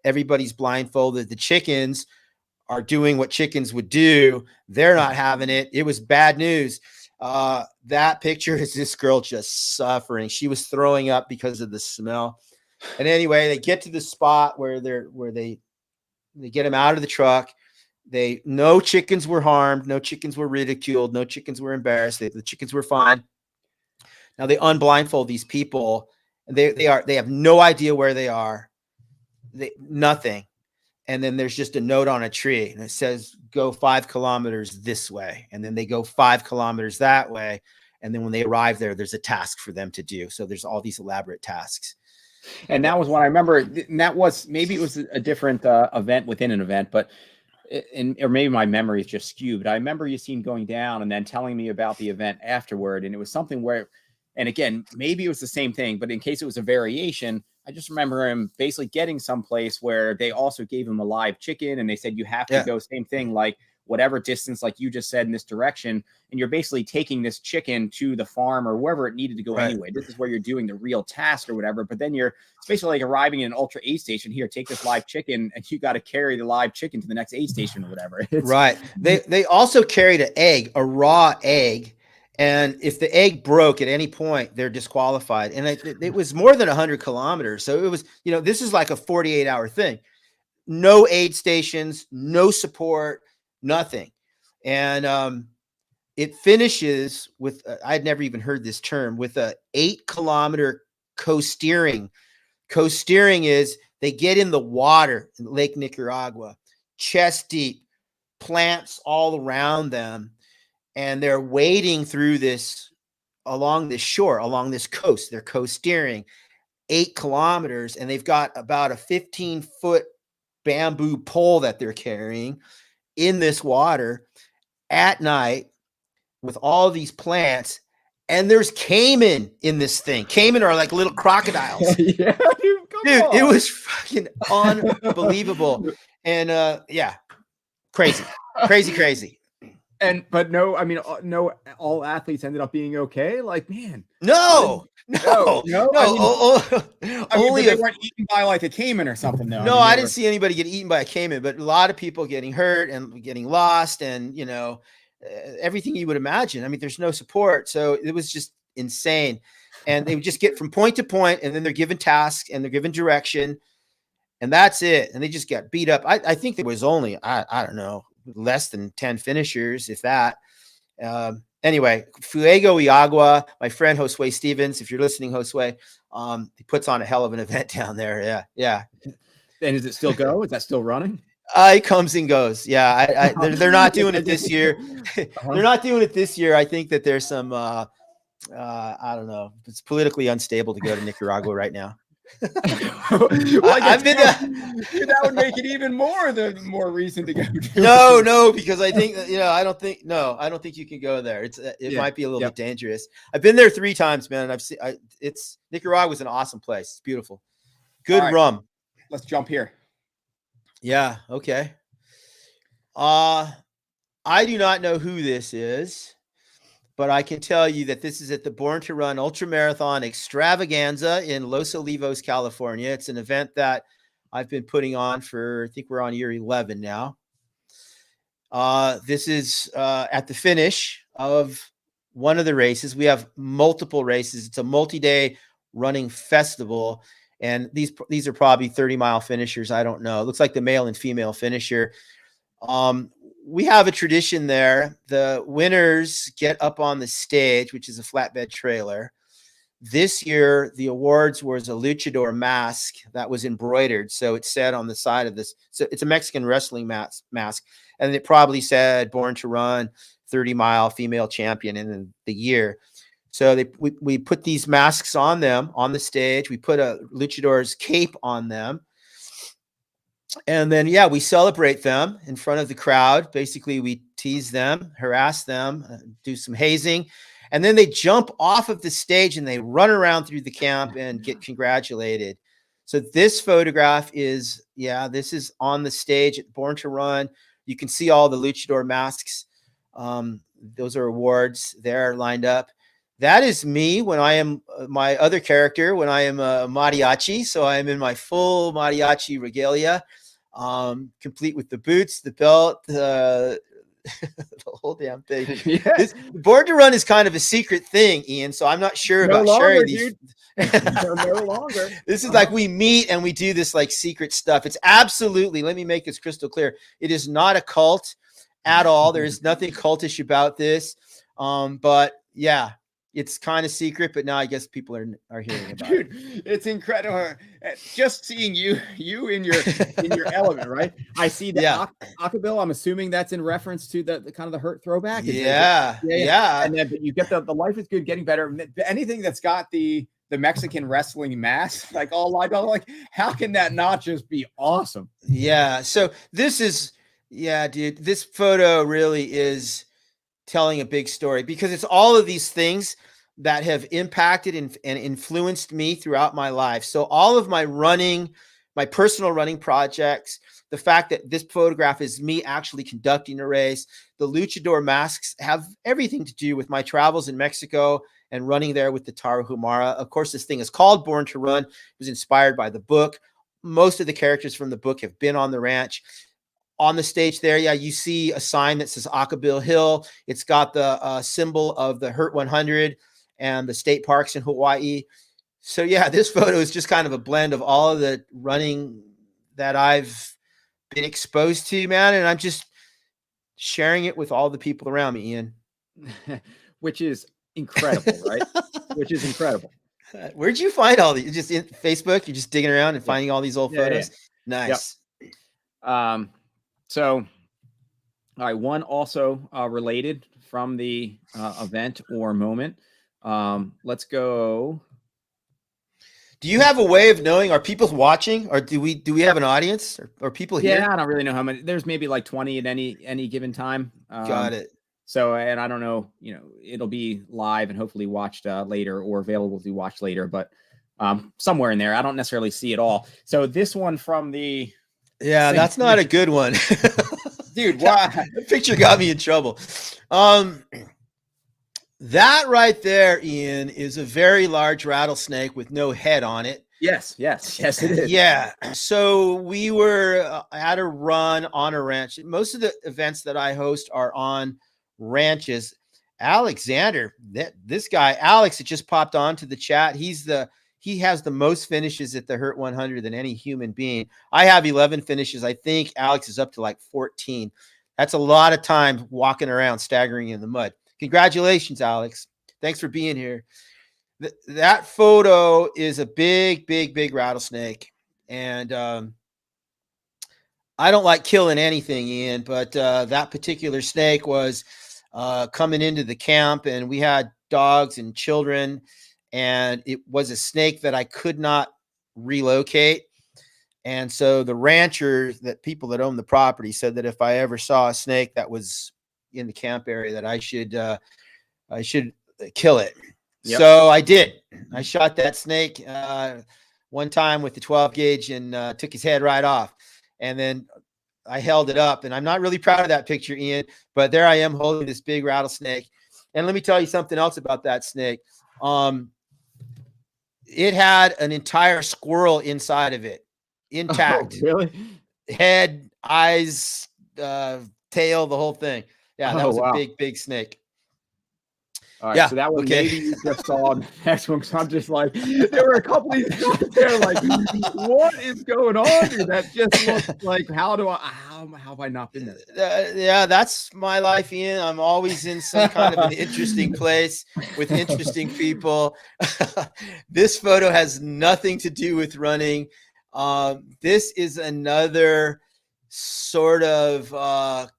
C: Everybody's blindfolded. The chickens are doing what chickens would do. They're not having it. It was bad news. That picture is this girl just suffering. She was throwing up because of the smell. And anyway, they get to the spot where they get them out of the truck. No chickens were harmed. No chickens were ridiculed. No chickens were embarrassed. The chickens were fine. Now they unblindfold these people, and they have no idea where they are. Nothing. And then there's just a note on a tree, and it says, go 5 kilometers this way. And then they go 5 kilometers that way. And then when they arrive there, there's a task for them to do. So there's all these elaborate tasks.
A: And that was what I remember. And that was, maybe it was a different event within an event, but or maybe my memory is just skewed. But I remember Yassine going down and then telling me about the event afterward. And it was something where, and again, maybe it was the same thing, but in case it was a variation, I just remember him basically getting someplace where they also gave him a live chicken, and they said, you have to go same thing, like whatever distance, like you just said, in this direction. And you're basically taking this chicken to the farm or wherever it needed to go anyway. This is where you're doing the real task or whatever. But then it's basically like arriving in an ultra aid station. Here, take this live chicken, and you got to carry the live chicken to the next aid station or whatever.
C: Right. They also carried an egg, a raw egg. And if the egg broke at any point, they're disqualified. And it was more than 100 kilometers. So it was, this is like a 48-hour thing. No aid stations, no support, nothing. And it finishes with, I'd never even heard this term, with a 8-kilometer co-steering. Co-steering is they get in the water in Lake Nicaragua, chest deep, plants all around them, and they're wading through this, along this shore, along this coast. They're co-steering 8 kilometers, and they've got about a 15-foot bamboo pole that they're carrying in this water at night with all these plants. And there's caiman in this thing. Caiman are like little crocodiles.
A: Yeah, dude,
C: it was fucking unbelievable. And yeah, crazy.
A: But no, I mean, no, all athletes ended up being okay. Like, man,
C: no.
A: I mean,
C: Only
A: they weren't eaten by like a caiman or something, though.
C: No, I didn't see anybody get eaten by a caiman, but a lot of people getting hurt and getting lost, and everything you would imagine. I mean, there's no support, so it was just insane. And they would just get from point to point, and then they're given tasks and they're given direction, and that's it. And they just got beat up. I think there was only I don't know, less than 10 finishers, if that. Anyway, Fuego y Agua, my friend Josue Stevens, if you're listening, Josue, he puts on a hell of an event down there. Yeah.
A: And does it still go? Is that still running?
C: It comes and goes. Yeah, they're not doing it this year. They're not doing it this year. I think that there's some, I don't know. It's politically unstable to go to Nicaragua right now.
A: I've been that would make it even more reason to go to.
C: No, because I think I don't think you can go there. It might be a little bit dangerous. I've been there 3 times, man. And Nicaragua's an awesome place. It's beautiful. Good rum.
A: Let's jump here.
C: Yeah. Okay. I do not know who this is, but I can tell you that this is at the Born to Run Ultramarathon Extravaganza in Los Olivos, California. It's an event that I've been putting on for, I think we're on year 11 now. This is at the finish of one of the races. We have multiple races. It's a multi-day running festival. And these are probably 30-mile finishers. I don't know. It looks like the male and female finisher. We have a tradition there. The winners get up on the stage, which is a flatbed trailer. This year, the awards was a luchador mask that was embroidered. So it said on the side of this, so it's a Mexican wrestling mask. And it probably said Born to Run, 30-mile female champion in the year. So we put these masks on them on the stage. We put a luchador's cape on them. And then, we celebrate them in front of the crowd. Basically, we tease them, harass them, do some hazing. And then they jump off of the stage and they run around through the camp and get congratulated. So this photograph is, this is on the stage at Born to Run. You can see all the luchador masks. Those are awards there lined up. That is me when I am my other character, when I am a mariachi. So I am in my full mariachi regalia, complete with the boots, the belt, the whole damn thing. This, Born to Run is kind of a secret thing, Ian. So I'm not sure about sharing these.
A: No longer.
C: This is like we meet and we do this like secret stuff. It's absolutely, let me make this crystal clear. It is not a cult at all. There is nothing cultish about this. But it's kind of secret, but now I guess people are hearing about it.
A: It's incredible. Just seeing you in your element, right? I see the Akabil. I'm assuming that's in reference to the kind of the Hurt throwback.
C: Yeah.
A: And then but you get the life is good, getting better. Anything that's got the Mexican wrestling mask, like all lined up, like how can that not just be awesome?
C: Yeah. So this is, dude, this photo really is telling a big story because it's all of these things that have impacted and influenced me throughout my life. So all of my running, my personal running projects, the fact that this photograph is me actually conducting a race, the luchador masks have everything to do with my travels in Mexico and running there with the Tarahumara. Of course, this thing is called Born to Run. It was inspired by the book. Most of the characters from the book have been on the ranch. on the stage there, yeah, you see a sign that says Akabil Hill. It's got the symbol of the Hurt 100 and the state parks in Hawaii. So yeah, this photo is just kind of a blend of all of the running that I've been exposed to, man. And I'm just sharing it with all the people around me, Ian.
A: Which is incredible, right? Which is incredible.
C: Where'd you find all these? Just in Facebook? You're just digging around and finding all these old photos? Yeah. Nice.
A: Yep. So, all right, one also related from the event or moment. Let's go.
C: Do you have a way of knowing, are people watching, or do we have an audience or people here?
A: Yeah, I don't really know how many. There's maybe like 20 at any given time.
C: Got it.
A: So, and I don't know, it'll be live and hopefully watched later or available to be watched later, but somewhere in there, I don't necessarily see it all. So this one from the.
C: Yeah, that's not a good one.
A: Dude, why?
C: That picture got me in trouble. That right there, Ian, is a very large rattlesnake with no head on it.
A: Yes, it is.
C: Yeah. So we were at a run on a ranch. Most of the events that I host are on ranches. Alexander, this guy, Alex, it just popped onto the chat. He has the most finishes at the Hurt 100 than any human being. I have 11 finishes. I think Alex is up to like 14. That's a lot of time walking around, staggering in the mud. Congratulations, Alex. Thanks for being here. That photo is a big, big, big rattlesnake. And I don't like killing anything, Ian, but that particular snake was coming into the camp, and we had dogs and children, and it was a snake that I could not relocate. And so the ranchers, that people that own the property, said that if I ever saw a snake that was in the camp area, that I should kill it. Yep. So I did. I shot that snake one time with the 12 gauge and took his head right off. And then I held it up, and I'm not really proud of that picture, Ian, but there I am holding this big rattlesnake. And let me tell you something else about that snake. It had an entire squirrel inside of it, intact.
A: Oh, really?
C: Head, eyes, tail, the whole thing. Yeah, that was a big, big snake.
A: All right, so that one maybe you just saw the next one, because I'm just like, there were a couple of these out there, like, what is going on here? That just looks like, how have I not been there?
C: Yeah, that's my life, Ian. I'm always in some kind of an interesting place with interesting people. This photo has nothing to do with running. This is another sort of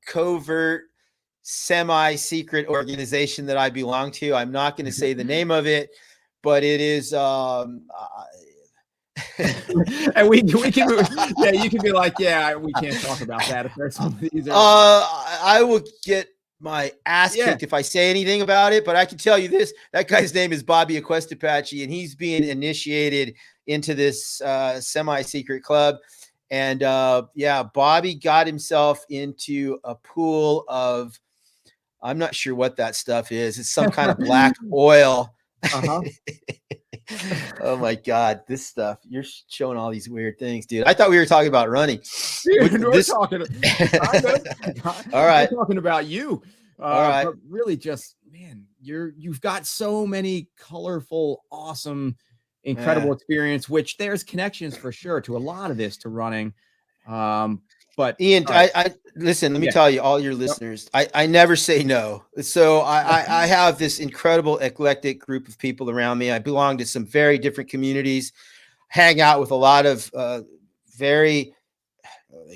C: covert, semi-secret organization that I belong to. I'm not going to say the name of it, but it is
A: and we can, yeah, you can be like, yeah, we can't talk about that if there's some of these
C: I will get my ass kicked if I say anything about it, but I can tell you this: that guy's name is Bobby Aquestapachi, and he's being initiated into this semi-secret club. And Bobby got himself into a pool of, I'm not sure what that stuff is. It's some kind of black oil. Oh my God, this stuff. You're showing all these weird things, dude. I thought we were talking about running.
A: Dude, we're talking.
C: All right.
A: We're talking about you.
C: All right.
A: But really, just, man, you've got so many colorful, awesome, incredible experience, which there's connections for sure to a lot of this, to running. But
C: Ian, I listen, let me tell you, all your listeners, I never say no. So I have this incredible eclectic group of people around me. I belong to some very different communities, hang out with a lot of very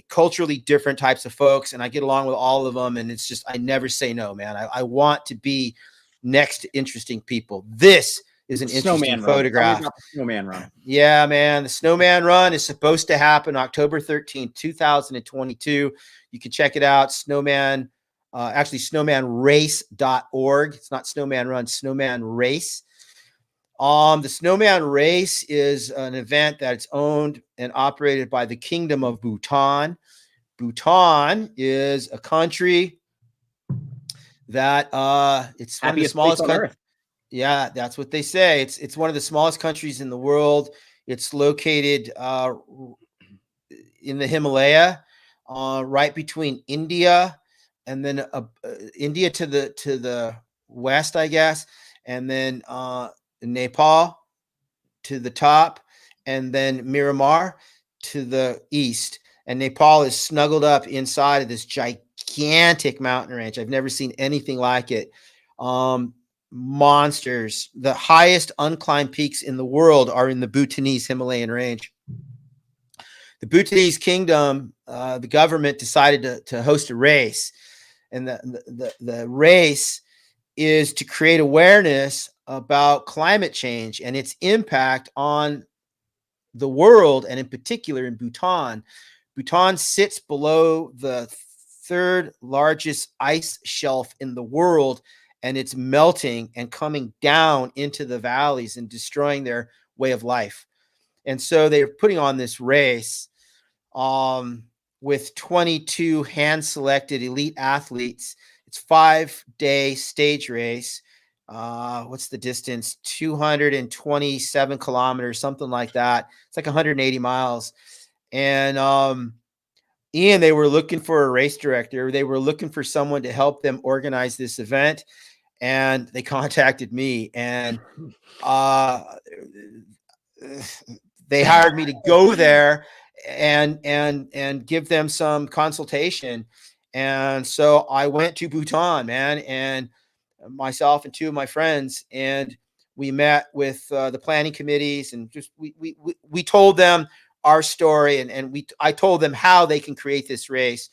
C: culturally different types of folks, and I get along with all of them. And it's just, I never say no, man. I want to be next to interesting people. This is an interesting photograph.
A: Snowman run.
C: Yeah, man. The Snowman run is supposed to happen October 13th, 2022. You can check it out. Snowman, actually snowmanrace.org. It's not Snowman Run, Snowman Race. The Snowman Race is an event that's owned and operated by the Kingdom of Bhutan. Bhutan is a country that it's one of the smallest countries. Yeah, that's what they say. It's one of the smallest countries in the world. It's located in the Himalaya. right between India and then India to the west, I guess, and then Nepal to the top, and then Myanmar to the east. And Nepal is snuggled up inside of this gigantic mountain range. I've never seen anything like it. Monsters. The highest unclimbed peaks in the world are in the Bhutanese Himalayan range. The Bhutanese kingdom, the government decided to host a race, and the race is to create awareness about climate change and its impact on the world, and in particular in Bhutan. Bhutan sits below the third largest ice shelf in the world, and it's melting and coming down into the valleys and destroying their way of life. And so they're putting on this race with 22 hand-selected elite athletes. It's 5-day stage race. What's the distance? 227 kilometers, something like that. It's like 180 miles. And Ian, they were looking for a race director. They were looking for someone to help them organize this event. And they contacted me, and they hired me to go there and give them some consultation. And so I went to Bhutan, man, and myself and two of my friends, and we met with the planning committees, and just we told them our story, and I told them how they can create this race.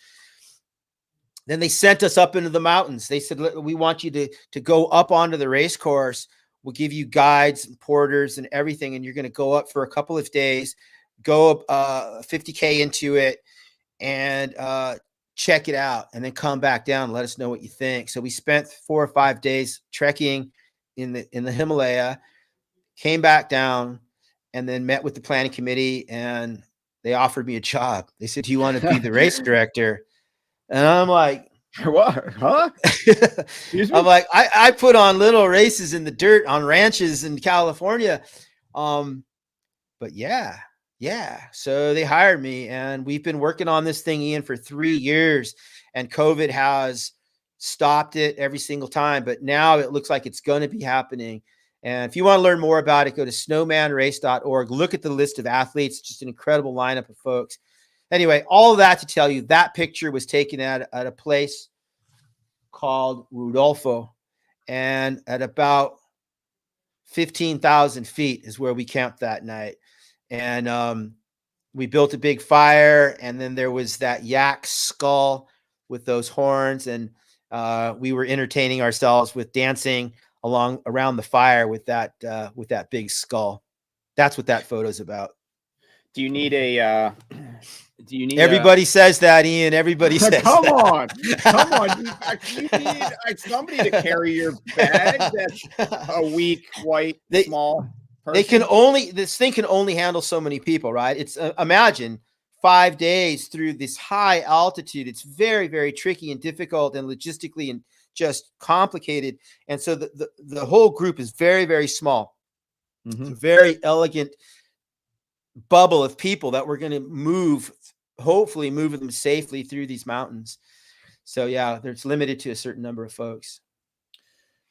C: Then they sent us up into the mountains. They said, we want you to go up onto the race course. We'll give you guides and porters and everything, and you're going to go up for a couple of days, go up 50K into it, and check it out, and then come back down and let us know what you think. So we spent 4 or 5 days trekking in the Himalaya, came back down, and then met with the planning committee, and they offered me a job. They said, do you want to be the race director? And I'm like,
A: what? Huh?
C: I'm like, I put on little races in the dirt on ranches in California. But yeah. So they hired me, and we've been working on this thing, Ian, for 3 years, and COVID has stopped it every single time. But now it looks like it's going to be happening. And if you want to learn more about it, go to snowmanrace.org. Look at the list of athletes. Just an incredible lineup of folks. Anyway, all of that to tell you, that picture was taken at a place called Rudolfo, and at about 15,000 feet is where we camped that night. And we built a big fire, and then there was that yak skull with those horns, and we were entertaining ourselves with dancing around the fire with that big skull. That's what that photo's about.
A: Do you need a?
C: Everybody says that, Ian. Everybody says
A: Come
C: that.
A: on. You need somebody to carry your bag. That's a weak, white, small person.
C: This thing can only handle so many people, right? It's imagine 5 days through this high altitude. It's very, very tricky and difficult, and logistically and just complicated. And so the whole group is very, very small. Mm-hmm. It's a very elegant bubble of people that we're going to hopefully move them safely through these mountains. So yeah, it's limited to a certain number of folks.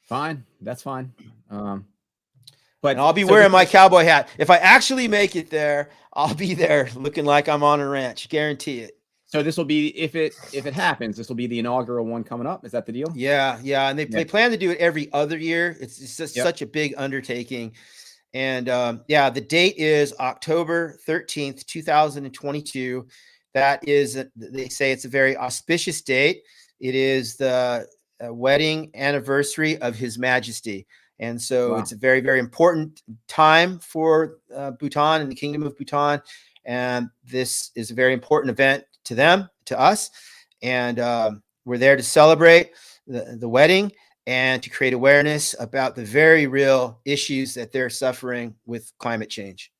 A: Fine. That's fine.
C: But I'll be wearing my cowboy hat. If I actually make it there, I'll be there looking like I'm on a ranch. Guarantee it.
A: So this will be, if it happens, this will be the inaugural one coming up. Is that the deal?
C: Yeah. And they plan to do it every other year. It's just such a big undertaking. And the date is October 13th, 2022. That is, they say it's a very auspicious date. It is the wedding anniversary of His Majesty. And so It's a very, very important time for Bhutan and the Kingdom of Bhutan. And this is a very important event to them, to us. And we're there to celebrate the wedding and to create awareness about the very real issues that they're suffering with climate change.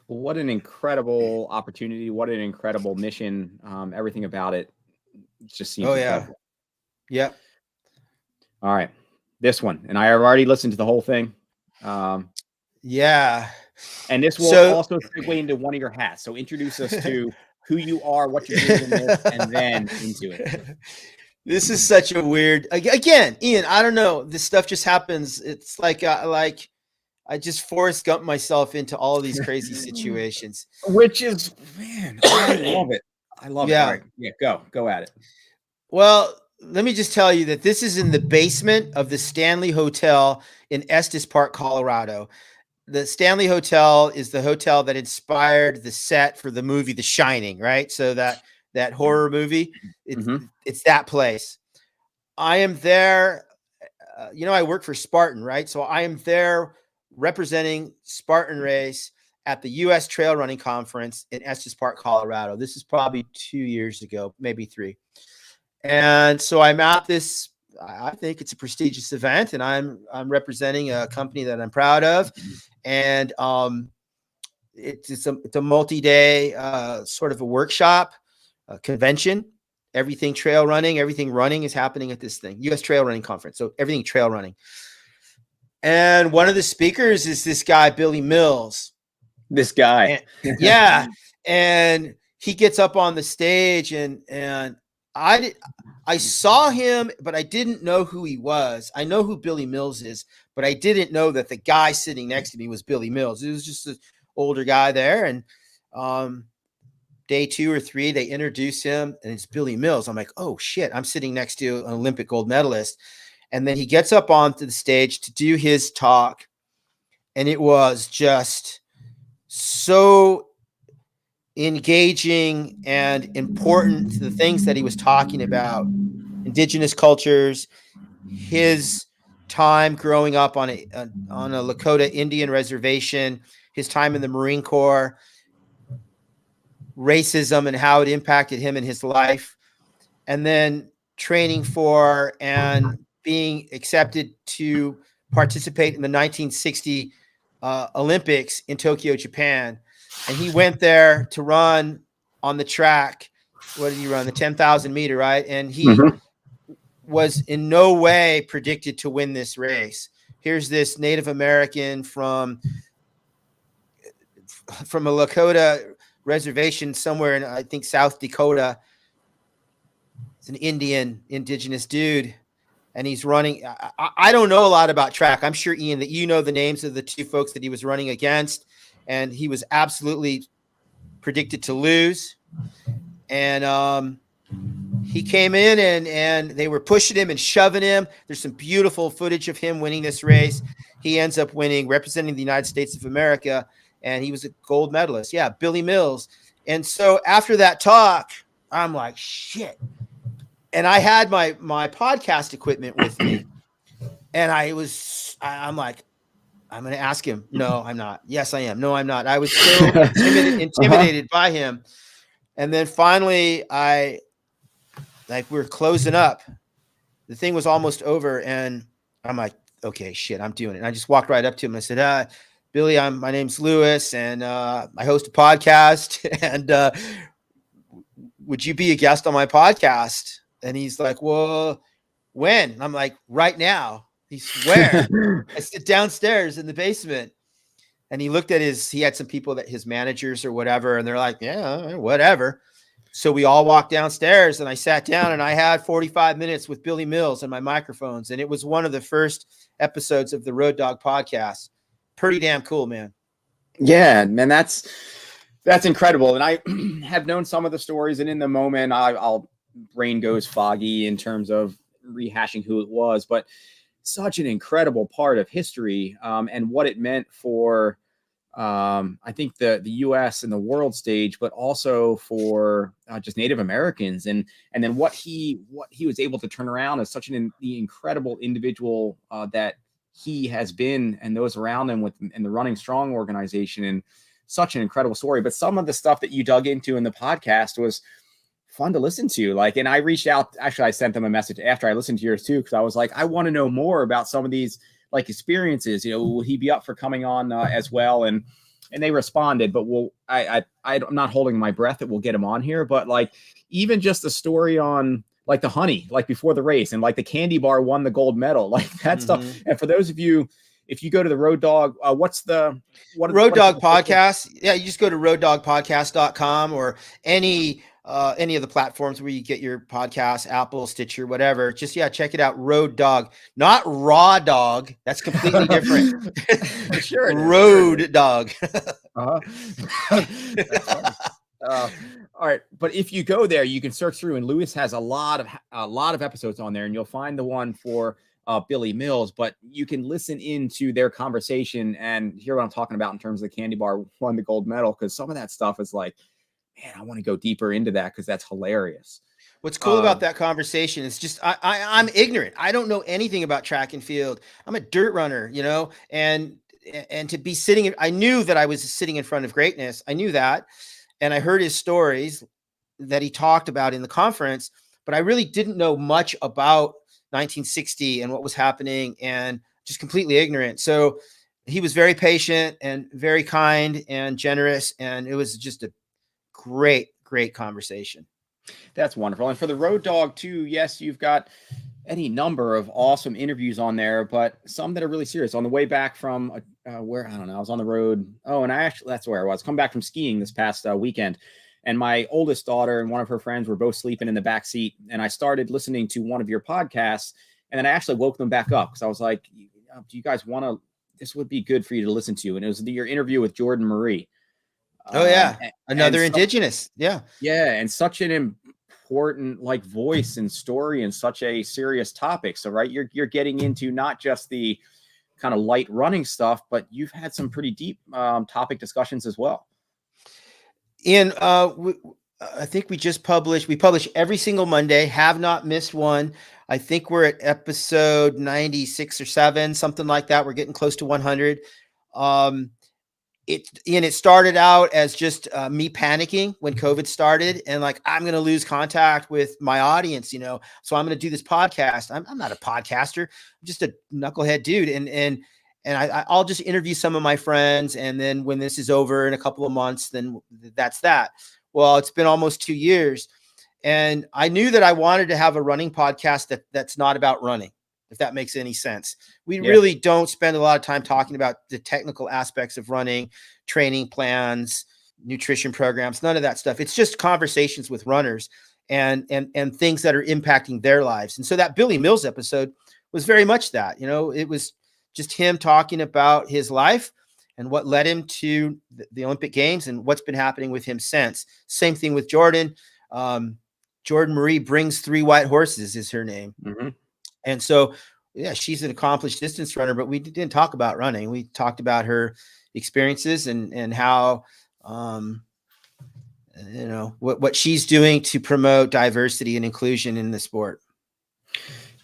A: Well, what an incredible opportunity. What an incredible mission. Everything about it just seems incredible.
C: Yeah.
A: All right. This one. And I have already listened to the whole thing.
C: Yeah.
A: And this will also segue into one of your hats. So introduce us to who you are, what you're doing in this, and then into it.
C: This is such a weird, again, Ian, I don't know. This stuff just happens. It's like I just Forrest Gump myself into all of these crazy situations.
A: Which is, man, I love it. I love it. All right. Yeah, go at it.
C: Well, let me just tell you that this is in the basement of the Stanley Hotel in Estes Park, Colorado. The Stanley Hotel is the hotel that inspired the set for the movie The Shining, right? So that horror movie, it's that place. I am there. I work for Spartan, right? So I am there representing Spartan Race at the U.S. Trail Running Conference in Estes Park, Colorado. This is probably 2 years ago, maybe 3. And so I'm at this, I think it's a prestigious event, and I'm representing a company that I'm proud of. And it's a multi-day sort of a workshop, a convention. Everything trail running, everything running is happening at this thing, U.S. Trail Running Conference. So everything trail running. And one of the speakers is this guy, Billy Mills.
A: This guy.
C: And, and he gets up on the stage, and I saw him, but I didn't know who he was. I know who Billy Mills is, but I didn't know that the guy sitting next to me was Billy Mills. It was just an older guy there. And day 2 or 3, they introduce him, and it's Billy Mills. I'm like, oh shit, I'm sitting next to an Olympic gold medalist. And then he gets up onto the stage to do his talk. And it was just so engaging and important to the things that he was talking about. Indigenous cultures, his time growing up on a Lakota Indian reservation, his time in the Marine Corps, racism and how it impacted him in his life, and then training for and being accepted to participate in the 1960 Olympics in Tokyo, Japan. And he went there to run on the track. What did he run? The 10,000 meter, right? And he was in no way predicted to win this race. Here's this Native American from a Lakota reservation somewhere in, I think, South Dakota. It's an indigenous dude. And he's running. I don't know a lot about track. I'm sure, Ian, that you know the names of the 2 folks that he was running against. And he was absolutely predicted to lose. And he came in and they were pushing him and shoving him. There's some beautiful footage of him winning this race. He ends up winning, representing the United States of America. And he was a gold medalist. Yeah, Billy Mills. And so after that talk, I'm like, shit. And I had my podcast equipment with me. And I'm like, I'm going to ask him. No, I'm not. Yes, I am. No, I'm not. I was so intimidated by him. And then finally, we're closing up. The thing was almost over. And I'm like, okay, shit, I'm doing it. And I just walked right up to him. I said, Billy, my name's Luis, and I host a podcast. And would you be a guest on my podcast? And he's like, well, when? And I'm like, right now. He's where? I sit downstairs in the basement. And he looked at he had some people that his managers or whatever, and they're like, yeah, whatever. So we all walked downstairs, and I sat down, and I had 45 minutes with Billy Mills and my microphones. And it was one of the first episodes of the Road Dog podcast. Pretty damn cool, man.
A: Yeah, man, that's incredible. And I have known some of the stories, and in the moment, I'll brain goes foggy in terms of rehashing who it was, but such an incredible part of history, and what it meant for, I think the U.S. and the world stage, but also for just Native Americans, and then what he was able to turn around as such the incredible individual that he has been, and those around him in the Running Strong organization, and such an incredible story. But some of the stuff that you dug into in the podcast was fun to listen to. And I reached out, actually I sent them a message after I listened to yours too, because I was like, I want to know more about some of these experiences. Will he be up for coming on as well? And they responded, but I'm not holding my breath that we'll get him on here. But even just the story on the honey, before the race, and the candy bar won the gold medal, that stuff. And for those of you if you go to the Road Dog,
C: Road Dog Podcast? Yeah, you just go to roaddogpodcast.com or any of the platforms where you get your podcasts, Apple, Stitcher, whatever. Just check it out. Road Dog, not Raw Dog. That's completely different.
A: Sure,
C: Road Dog.
A: Uh-huh. That's funny. All right, but if you go there, you can search through, and Luis has a lot of episodes on there, and you'll find the one for Billy Mills. But you can listen into their conversation and hear what I'm talking about in terms of the candy bar won the gold medal, because some of that stuff is like, man, I want to go deeper into that because that's hilarious.
C: What's cool about that conversation is just I'm ignorant. I don't know anything about track and field. I'm a dirt runner, and to be sitting, I knew that I was sitting in front of greatness. I knew that. And I heard his stories that he talked about in the conference, but I really didn't know much about 1960 and what was happening, and just completely ignorant. So he was very patient and very kind and generous. And it was just a great, great conversation.
A: That's wonderful. And for the Road Dog too, yes, you've got any number of awesome interviews on there, but some that are really serious. On the way back from where, I don't know, I was on the road. Oh, and that's where I was. Come back from skiing this past weekend, and my oldest daughter and one of her friends were both sleeping in the back seat. And I started listening to one of your podcasts, and then I actually woke them back up because I was like, do you guys want to, this would be good for you to listen to. And it was your interview with Jordan Marie.
C: Oh yeah. Another indigenous. Yeah.
A: Yeah. And such an important voice and story and such a serious topic. So, right, you're getting into not just the kind of light running stuff, but you've had some pretty deep topic discussions as well.
C: And I think we publish every single Monday, have not missed one. I think we're at episode 96 or 7, something like that. We're getting close to 100. It started out as just me panicking when COVID started, and I'm going to lose contact with my audience, so I'm going to do this podcast. I'm not a podcaster. I'm just a knucklehead dude. And I'll just interview some of my friends. And then when this is over in a couple of months, then that's that. Well, it's been almost 2 years, and I knew that I wanted to have a running podcast that's not about running, if that makes any sense. We really don't spend a lot of time talking about the technical aspects of running, training plans, nutrition programs, none of that stuff. It's just conversations with runners and things that are impacting their lives. And so that Billy Mills episode was very much that, it was just him talking about his life and what led him to the Olympic Games and what's been happening with him since. Same thing with Jordan. Jordan Marie Brings 3 White Horses is her name.
A: Mm-hmm.
C: And so, she's an accomplished distance runner, but we didn't talk about running. We talked about her experiences and how, what she's doing to promote diversity and inclusion in the sport.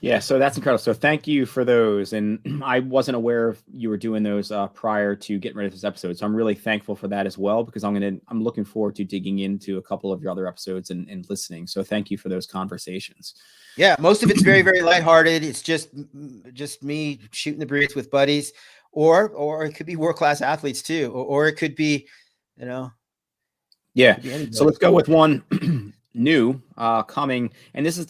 A: Yeah, so that's incredible. So thank you for those. And I wasn't aware you were doing those prior to getting ready for this episode. So I'm really thankful for that as well, because I'm looking forward to digging into a couple of your other episodes and listening. So thank you for those conversations.
C: Yeah, most of it's very, very lighthearted. It's just me shooting the breeze with buddies, or it could be world-class athletes too, or it could be,
A: Yeah. So let's go with one new coming, and this is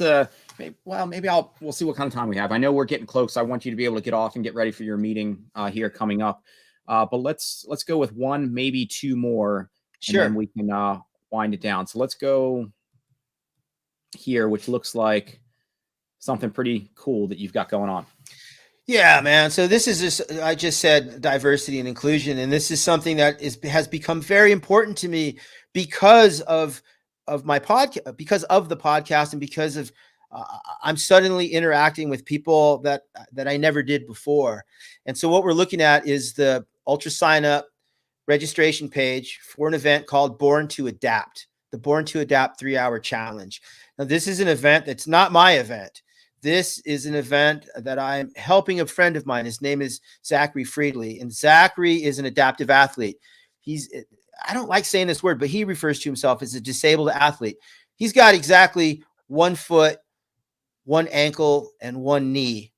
A: we'll see what kind of time we have. I know we're getting close. I want you to be able to get off and get ready for your meeting here coming up. But let's go with one, maybe 2 more.
C: Sure.
A: And then we can wind it down. So let's go here, which looks like something pretty cool that you've got going on.
C: Yeah, man. So this is I just said diversity and inclusion, and this is something that has become very important to me because of my podcast, because of the podcast, and because of I'm suddenly interacting with people that I never did before. And so what we're looking at is the ultra sign up registration page for an event called Born to Adapt, the Born to Adapt 3-hour challenge. Now, this is an event that's not my event. This is an event that I'm helping a friend of mine. His name is Zachary Friedley, and Zachary is an adaptive athlete. I don't like saying this word, but he refers to himself as a disabled athlete. He's got exactly 1 foot, 1 ankle, and 1 knee.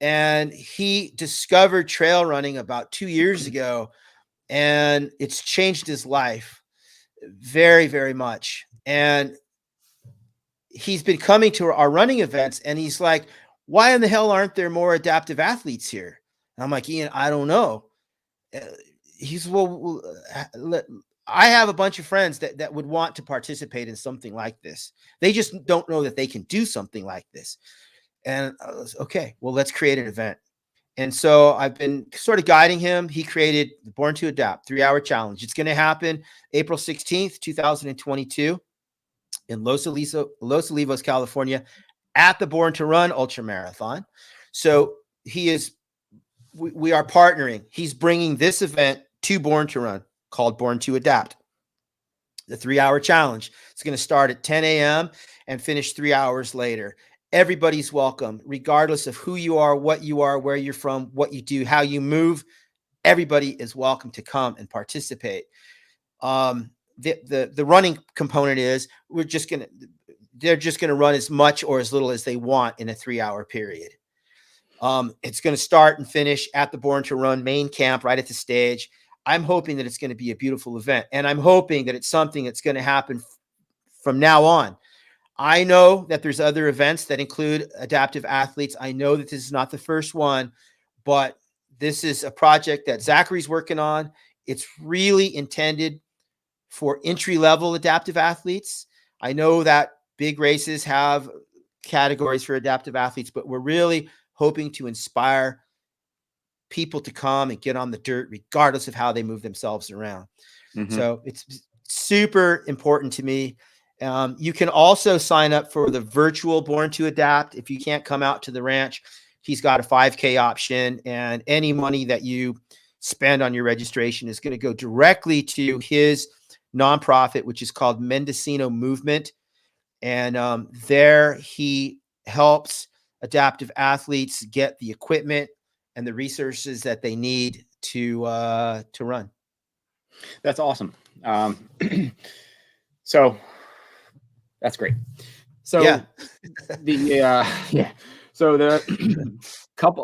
C: And he discovered trail running about 2 years ago, and it's changed his life very, very much. And he's been coming to our running events, and he's like, why in the hell aren't there more adaptive athletes here? And I'm like, Ian, I don't know. He's, well, I have a bunch of friends that would want to participate in something like this. They just don't know that they can do something like this. And I was, okay, well, let's create an event. And so I've been sort of guiding him. He created the Born to Adapt 3-hour challenge. It's going to happen April 16th, 2022 in Los Olivos, California at the Born to Run Ultra Marathon. So we are partnering. He's bringing this event to Born to Run called Born to Adapt. The 3-hour challenge. It's going to start at 10 a.m. and finish 3 hours later. Everybody's welcome, regardless of who you are, what you are, where you're from, what you do, how you move. Everybody is welcome to come and participate. The running component is they're just going to run as much or as little as they want in a 3-hour period. It's going to start and finish at the Born to Run main camp right at the stage. I'm hoping that it's going to be a beautiful event, and I'm hoping that it's something that's going to happen from now on. I know that there's other events that include adaptive athletes. I know that this is not the first one, but this is a project that Zachary's working on. It's really intended for entry-level adaptive athletes. I know that big races have categories for adaptive athletes, but we're really hoping to inspire people to come and get on the dirt, regardless of how they move themselves around. Mm-hmm. So it's super important to me. You can also sign up for the virtual Born to Adapt. If you can't come out to the ranch, he's got a 5K option, and any money that you spend on your registration is going to go directly to his nonprofit, which is called Mendocino Movement. And there he helps adaptive athletes get the equipment and the resources that they need to run.
A: That's awesome. So that's great. So
C: yeah.
A: So the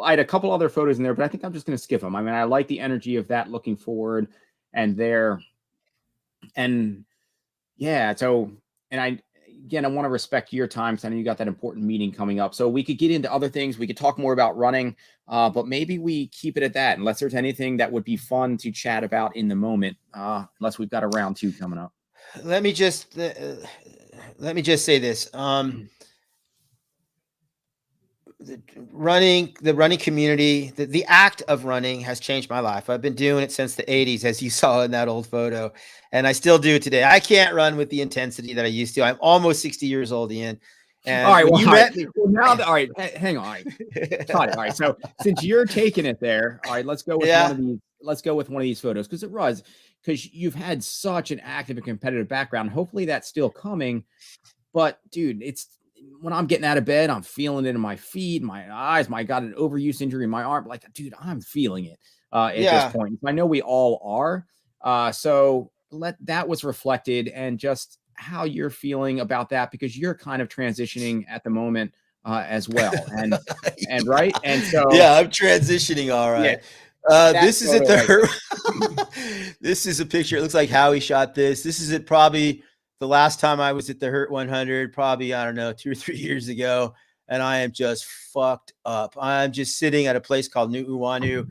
A: I had a couple other photos in there, but I think I'm just going to skip them. I mean, I like the energy of that, looking forward and there. And yeah, so, and I want to respect your time, because I know you got that important meeting coming up. So we could get into other things. We could talk more about running, but maybe we keep it at that, unless there's anything that would be fun to chat about in the moment, unless we've got a round 2 coming up.
C: Let me just say this. The running community, the act of running has changed my life. I've been doing it since the 80s, as you saw in that old photo, and I still do it today. I can't run with the intensity that I used to. I'm almost 60 years old, Ian. And
A: all right,
C: when you met me,
A: well, now, all right, hang on. All right. Got it. All right, so since you're taking it there, all right, let's go with one of these. Let's go with one of these photos, because you've had such an active and competitive background. Hopefully that's still coming. But dude, it's when I'm getting out of bed, I'm feeling it in my feet, my eyes. I got an overuse injury in my arm. Like, dude, I'm feeling it at this point. I know we all are. So that was reflected, and just how you're feeling about that, because you're kind of transitioning at the moment as well. And and right. And so
C: I'm transitioning. All right. Yeah. This is at the hurt. This is a picture. It looks like Howie shot this. This is it. Probably the last time I was at the Hurt 100, probably, I don't know, 2 or 3 years ago. And I am just fucked up. I'm just sitting at a place called Nu'uanu,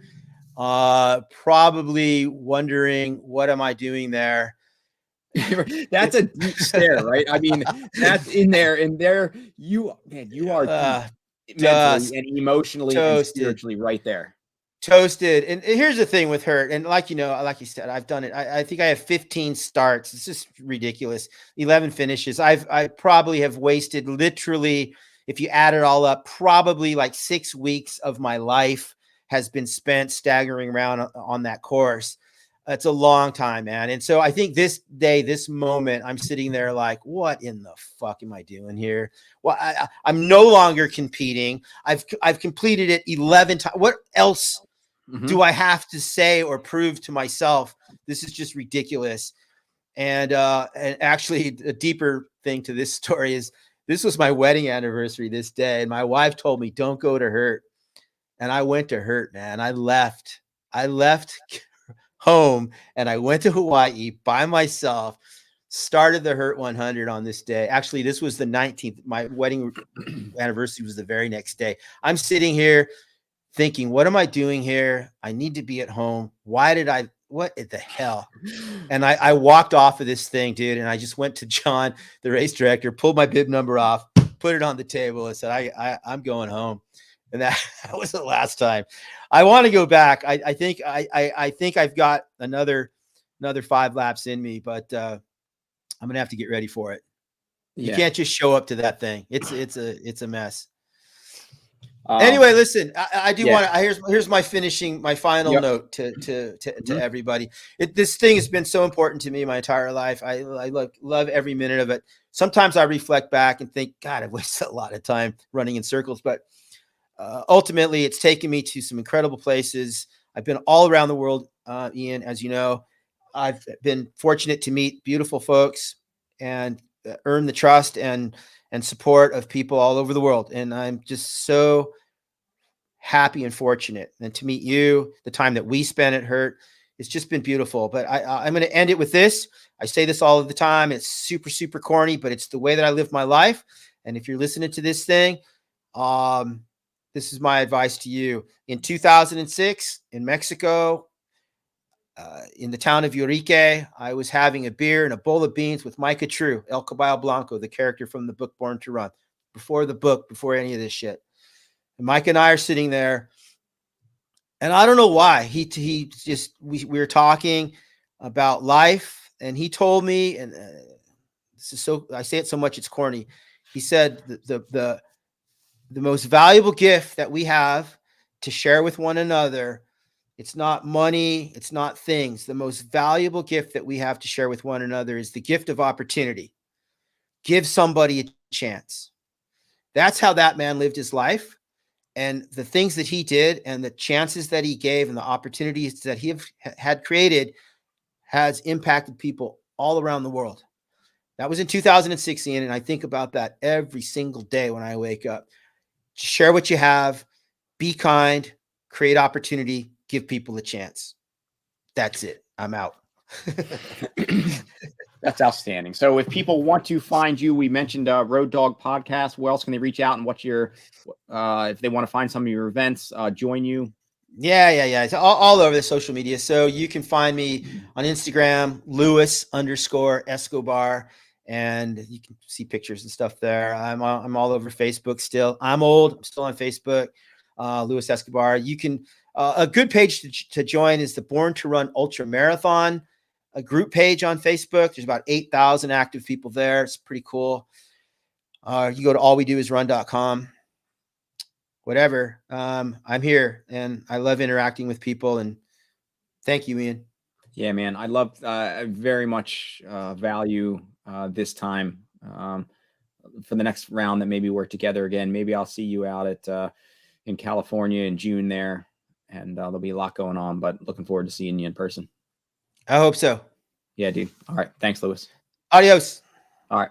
C: probably wondering, what am I doing there?
A: That's a deep stare, right? I mean, that's in there, and there you are mentally and emotionally and spiritually right there.
C: Toasted. And here's the thing with Hurt, and like you said, I've done it. I think I have 15 starts. It's just ridiculous. 11 finishes. I probably have wasted, literally, if you add it all up, probably like 6 weeks of my life has been spent staggering around on that course. It's a long time, man. And so I think this day, this moment, I'm sitting there like, what in the fuck am I doing here? Well, I'm no longer competing. I've completed it 11 times. What else do I have to say or prove to myself? This is just ridiculous. And actually, a deeper thing to this story is, this was my wedding anniversary this day, and my wife told me, don't go to Hurt. And I went to Hurt, man. I left home and I went to Hawaii by myself, started the Hurt 100 on this day. Actually, this was the 19th. My wedding anniversary was the very next day. I'm sitting here thinking, what am I doing here? I need to be at home. What the hell? And I walked off of this thing, dude. And I just went to John, the race director, pulled my bib number off, put it on the table, and said, I'm going home. And that was the last time. I want to go back. I think I've got another 5 laps in me, but I'm gonna have to get ready for it. You can't just show up to that thing. It's a mess. Anyway, listen, I do want to, here's my final note to everybody. This thing has been so important to me my entire life. I love every minute of it. Sometimes I reflect back and think, God, I've wasted a lot of time running in circles, but ultimately it's taken me to some incredible places. I've been all around the world, Ian, as you know. I've been fortunate to meet beautiful folks and earn the trust and support of people all over the world. And I'm just so happy and fortunate. And to meet you, the time that we spent at Hurt, it's just been beautiful. But I'm going to end it with this. I say this all of the time. It's super, super corny, but it's the way that I live my life. And if you're listening to this thing, this is my advice to you. In 2006 in Mexico, in the town of Urique, I was having a beer and a bowl of beans with Micah True, El Caballo Blanco, the character from the book Born to Run, before the book, before any of this shit. And Mike and I are sitting there, and I don't know why. We were talking about life, and he told me, and this is so, I say it so much it's corny. He said the most valuable gift that we have to share with one another, it's not money, it's not things. The most valuable gift that we have to share with one another is the gift of opportunity. Give somebody a chance. That's how that man lived his life. And the things that he did and the chances that he gave and the opportunities that he had created has impacted people all around the world. That was in 2016. And I think about that every single day when I wake up. Share what you have, be kind, create opportunity, give people a chance. That's it. I'm out.
A: That's outstanding. So if people want to find you, we mentioned Road Dog Podcast. Where else can they reach out, and what's your, if they want to find some of your events, join you?
C: Yeah. It's all over the social media. So you can find me on Instagram, Luis _Escobar, and you can see pictures and stuff there. I'm all over Facebook still. I'm old. I'm still on Facebook. Luis Escobar. You can, a good page to join is the Born to Run Ultra Marathon, a group page on Facebook. There's about 8,000 active people there. It's pretty cool. You go to allwedoisrun.com, whatever. I'm here and I love interacting with people, and thank you, Ian.
A: Yeah, man. I love, I very much value this time for the next round that maybe we're together again. Maybe I'll see you out at, in California in June there, and there'll be a lot going on, but looking forward to seeing you in person.
C: I hope so.
A: Yeah, dude. All right. Thanks, Luis.
C: Adios.
A: All right.